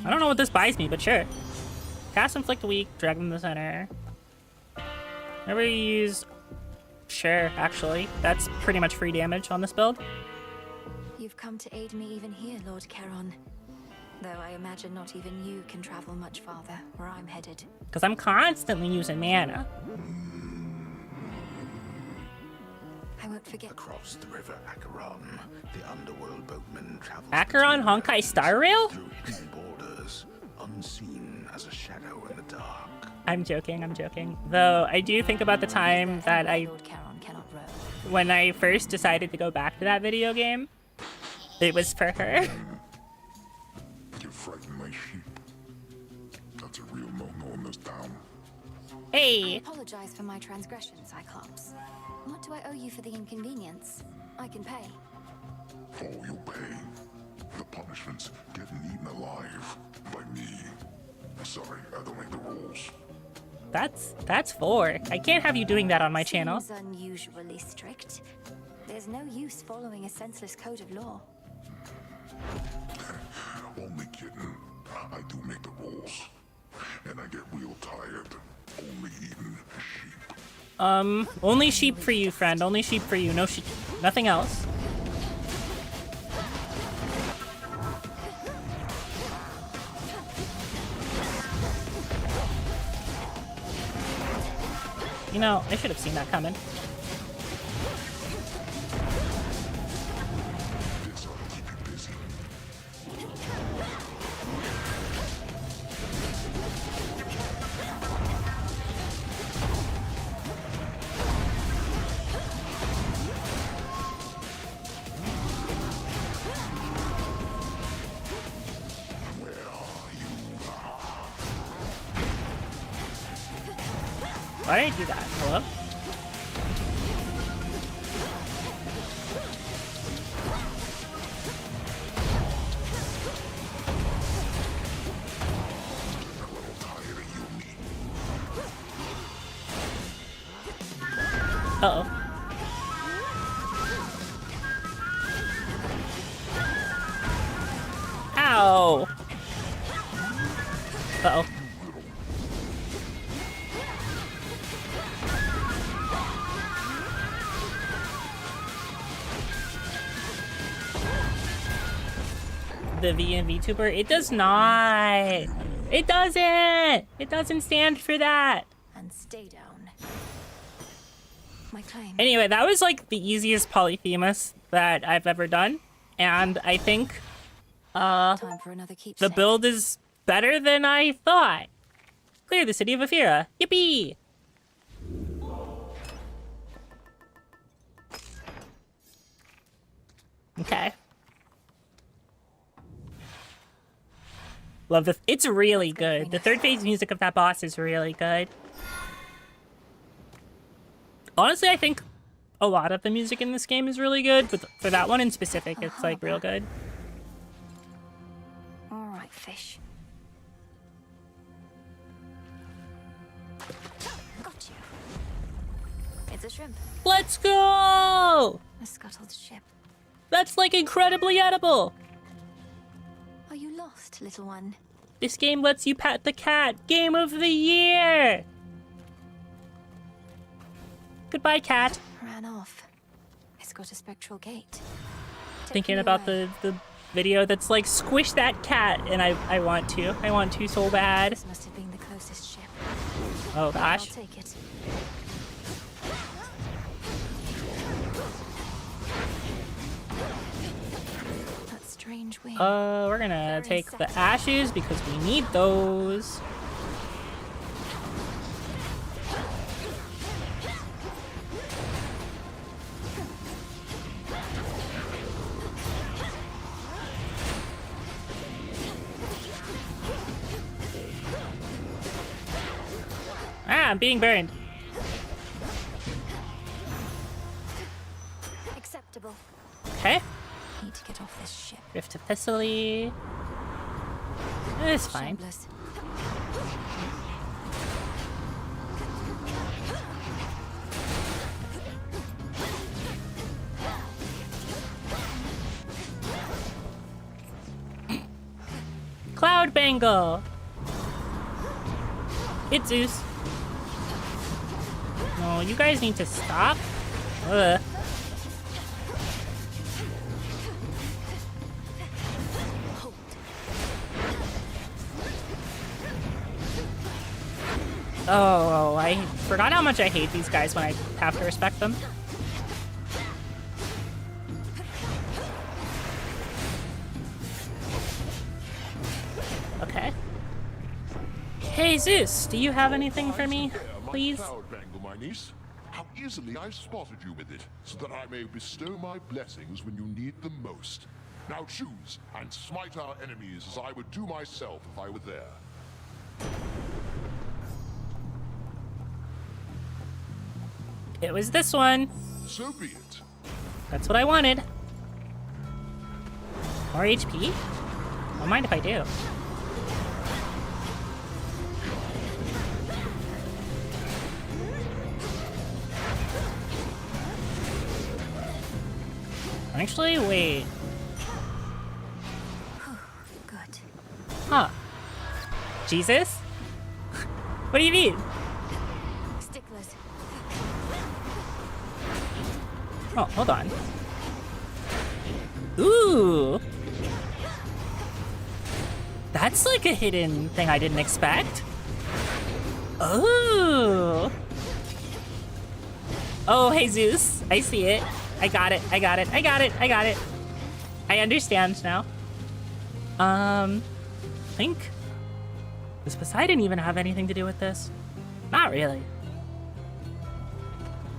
I don't know what this buys me, but sure. Cast Inflict Weak, drag them to the center. Never use... Sure, actually. That's pretty much free damage on this build. You've come to aid me even here, Lord Charon. Though I imagine not even you can travel much farther where I'm headed. Because I'm constantly using mana. I won't forget. Across the river Acheron, the underworld boatman travels Acheron Honkai Star Rail? through hidden borders, unseen as a shadow in the dark. I'm joking, I'm joking. Though I do think about the time that when I first decided to go back to that video game, it was for her. You frighten my sheep. That's a real no-no in this town. Hey! I apologize for my transgression, Cyclops. What do I owe you for the inconvenience? I can pay. Oh, you'll pay. The punishment's getting eaten alive by me. Sorry, I don't make the rules. That's 4. I can't have you doing that on my channel. Seems unusually strict. There's no use following a senseless code of law. Only kidding. I do make the rules. And I get real tired. Only sheep for you, friend. Only sheep for you. No sheep. Nothing else. You know, I should have seen that coming. Why did I do that? Hello? Uh-oh. Ow! Uh-oh. The VTuber, it does not. It doesn't. It doesn't stand for that. And stay down. My claim. Anyway, that was like the easiest Polyphemus that I've ever done, and I think Time for another keepsake. the build is better than I thought. Clear the city of Ephira. Yippee! Okay. Love this. It's really good. The third phase music of that boss is really good. Honestly, I think a lot of the music in this game is really good, but for that one in specific, it's like real good. All right, fish. Got you. It's a shrimp. Let's go! A scuttled ship. That's like incredibly edible. Are you lost, little one? This game lets you pet the cat. Game of the year! Goodbye, cat. Ran off. It's got a spectral gate. Thinking about the video that's like, squish that cat, and I want to. I want to so bad. This must have been the closest ship. Oh gosh. I'll take it. That strange wing. We're gonna take the ashes because we need those. Ah, I'm being burned. Acceptable. Okay. Need to get off this ship. Rift to Thessaly. It's fine. Shameless. Cloud Bangle. It's Zeus. No, you guys need to stop. Ugh. Oh, I forgot how much I hate these guys when I have to respect them. Okay. Hey Zeus, do you have anything for me, please? Cloud Bangle, my niece. How easily I spotted you with it, so that I may bestow my blessings when you need them most. Now choose, and smite our enemies as I would do myself if I were there. It was this one. So be it. That's what I wanted. More HP? Don't mind if I do. Actually, wait. Good. Huh. Jesus? What do you mean? Sticklers. Oh, hold on. Ooh. That's like a hidden thing I didn't expect. Oh. Oh, Jesus. I see it. I got it. I got it. I got it. I got it. I understand now. I think... Does Poseidon even have anything to do with this? Not really.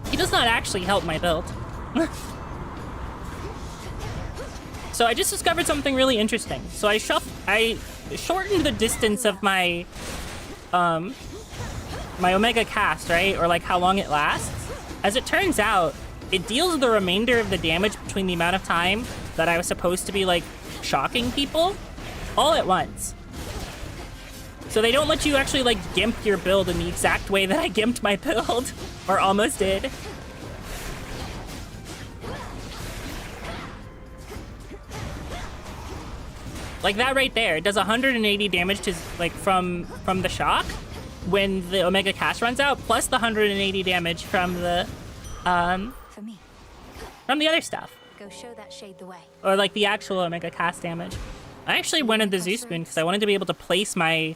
He does not actually help my build. So I just discovered something really interesting. So I shortened the distance of my my Omega cast, right? Or like how long it lasts. As it turns out, it deals the remainder of the damage between the amount of time that I was supposed to be like shocking people all at once. So they don't let you actually like gimp your build in the exact way that I gimped my build, or almost did. Like that right there, it does 180 damage to like from the shock when the Omega cast runs out, plus the 180 damage from the For me. from the other stuff. Go show that shade the way. Or like the actual Omega cast damage. I actually wanted the Zeus Spoon because I wanted to be able to place my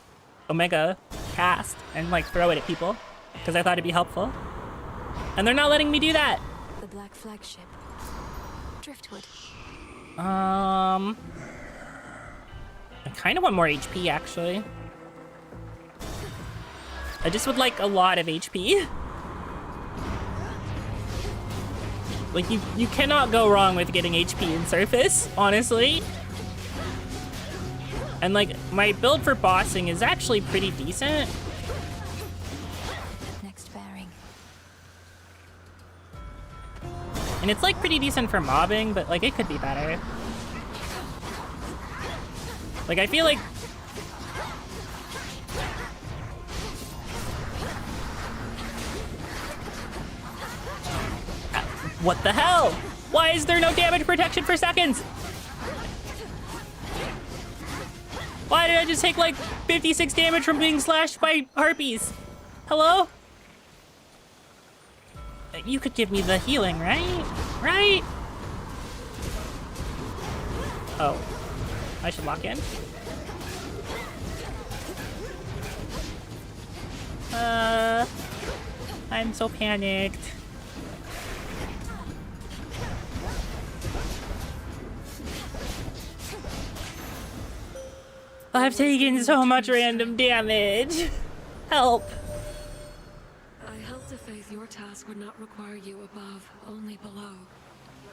Omega cast and like throw it at people because I thought it'd be helpful. And they're not letting me do that. The Black Flagship. Driftwood. I kind of want more HP, actually. I just would like a lot of HP. Like, you cannot go wrong with getting HP in Surface, honestly. And, like, my build for bossing is actually pretty decent. Next bearing. And it's, like, pretty decent for mobbing, but, like, it could be better. Like, I feel like... What the hell? Why is there no damage protection for seconds? Why did I just take, like, 56 damage from being slashed by harpies? Hello? You could give me the healing, right? Right? Oh. I should lock in. I'm so panicked. I've taken so much random damage. Help. I held to faith your task would not require you above, only below.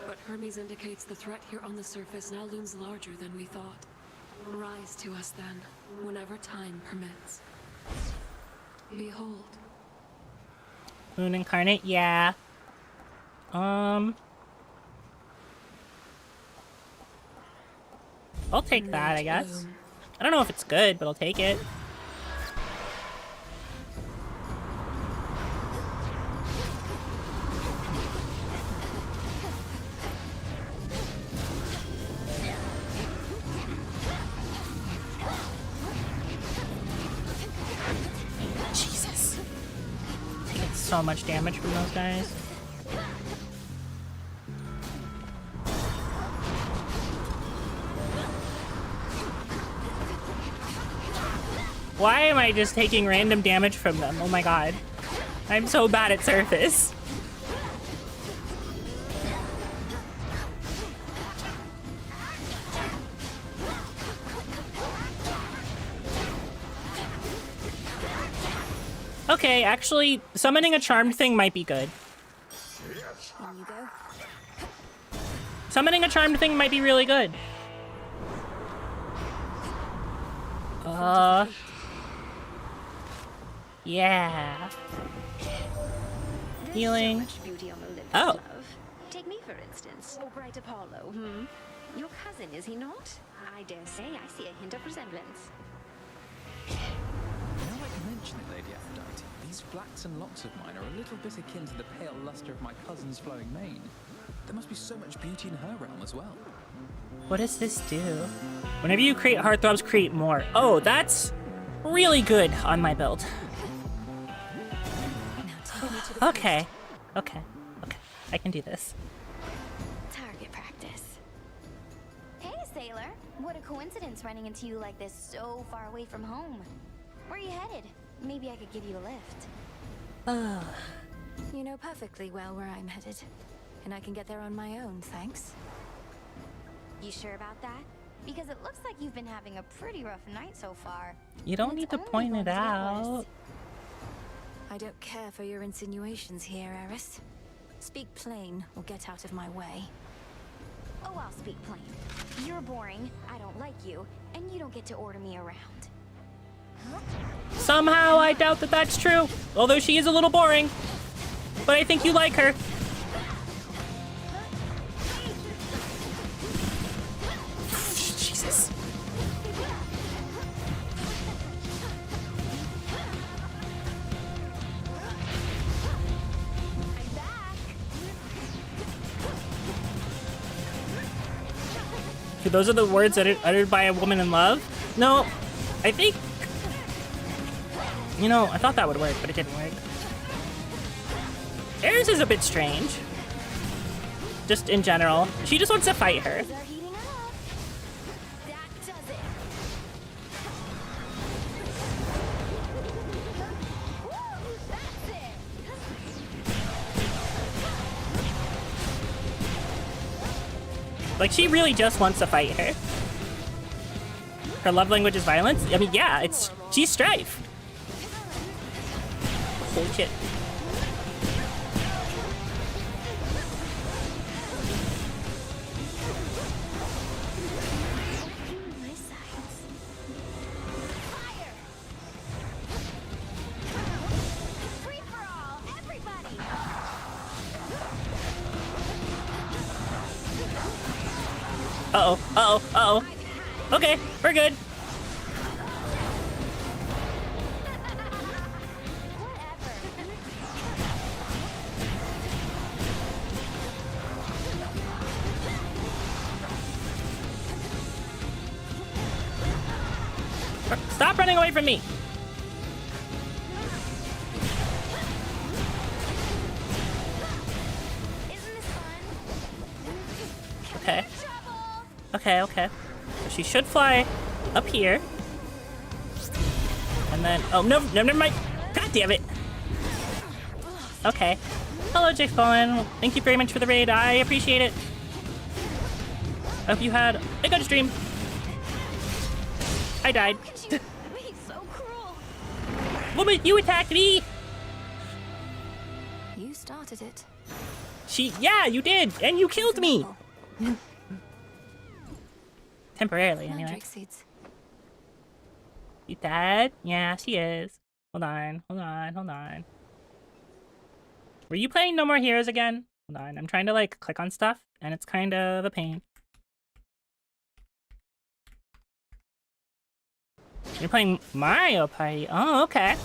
But Hermes indicates the threat here on the surface now looms larger than we thought. Rise to us then, whenever time permits. Behold. Moon Incarnate, yeah. I'll take that, I guess. I don't know if it's good, but I'll take it. Jesus. Taking so much damage from those guys. Why am I just taking random damage from them? Oh my god. I'm so bad at Surface. Okay, actually, summoning a charmed thing might be good. Summoning a charmed thing might be really good. Yeah. Healing. So much beauty on Olympus, Oh. love. Take me, for instance. Oh, bright Apollo, Your cousin, is he not? I dare say I see a hint of resemblance. Now I can mention it, Lady Aphrodite. These flaxen locks of mine are a little bit akin to the pale luster of my cousin's flowing mane. There must be so much beauty in her realm as well. What does this do? Whenever you create heartthrobs, create more. Oh, that's really good on my build. Okay. Okay. Okay. I can do this. coincidence running into you like this so far away from home. Where are you headed? Maybe I could give you a lift. You know perfectly well where I'm headed. And I can get there on my own, thanks. You sure about that? Because it looks like you've been having a pretty rough night so far. You don't need to point it out. I don't care for your insinuations here, Eris. Speak plain or get out of my way. Oh, I'll speak plain. You're boring, I don't like you, and you don't get to order me around. Somehow I doubt that that's true. Although she is a little boring. But I think you like her. Jesus. Those are the words uttered by a woman in love? No, I think... You know, I thought that would work, but it didn't work. Eris is a bit strange. Just in general. She just wants to fight her. Like, she really just wants to fight her. Her love language is violence? I mean, yeah, she's strife. Holy shit. Uh-oh, uh-oh, uh-oh. Okay, we're good. Stop running away from me! Okay. Okay, okay. So she should fly up here. And then... Oh, no, never mind. God damn it. Okay. Hello, Jake Fallen. Thank you very much for the raid. I appreciate it. Hope you had a good stream. I died. Woman, you attacked me! You started it. Yeah, you did! And you killed me! Temporarily, anyway. You dead? Yeah, she is. Hold on, hold on, hold on. Were you playing No More Heroes again? Hold on, I'm trying to, like, click on stuff, and it's kind of a pain. You're playing Mario Party? Oh, okay.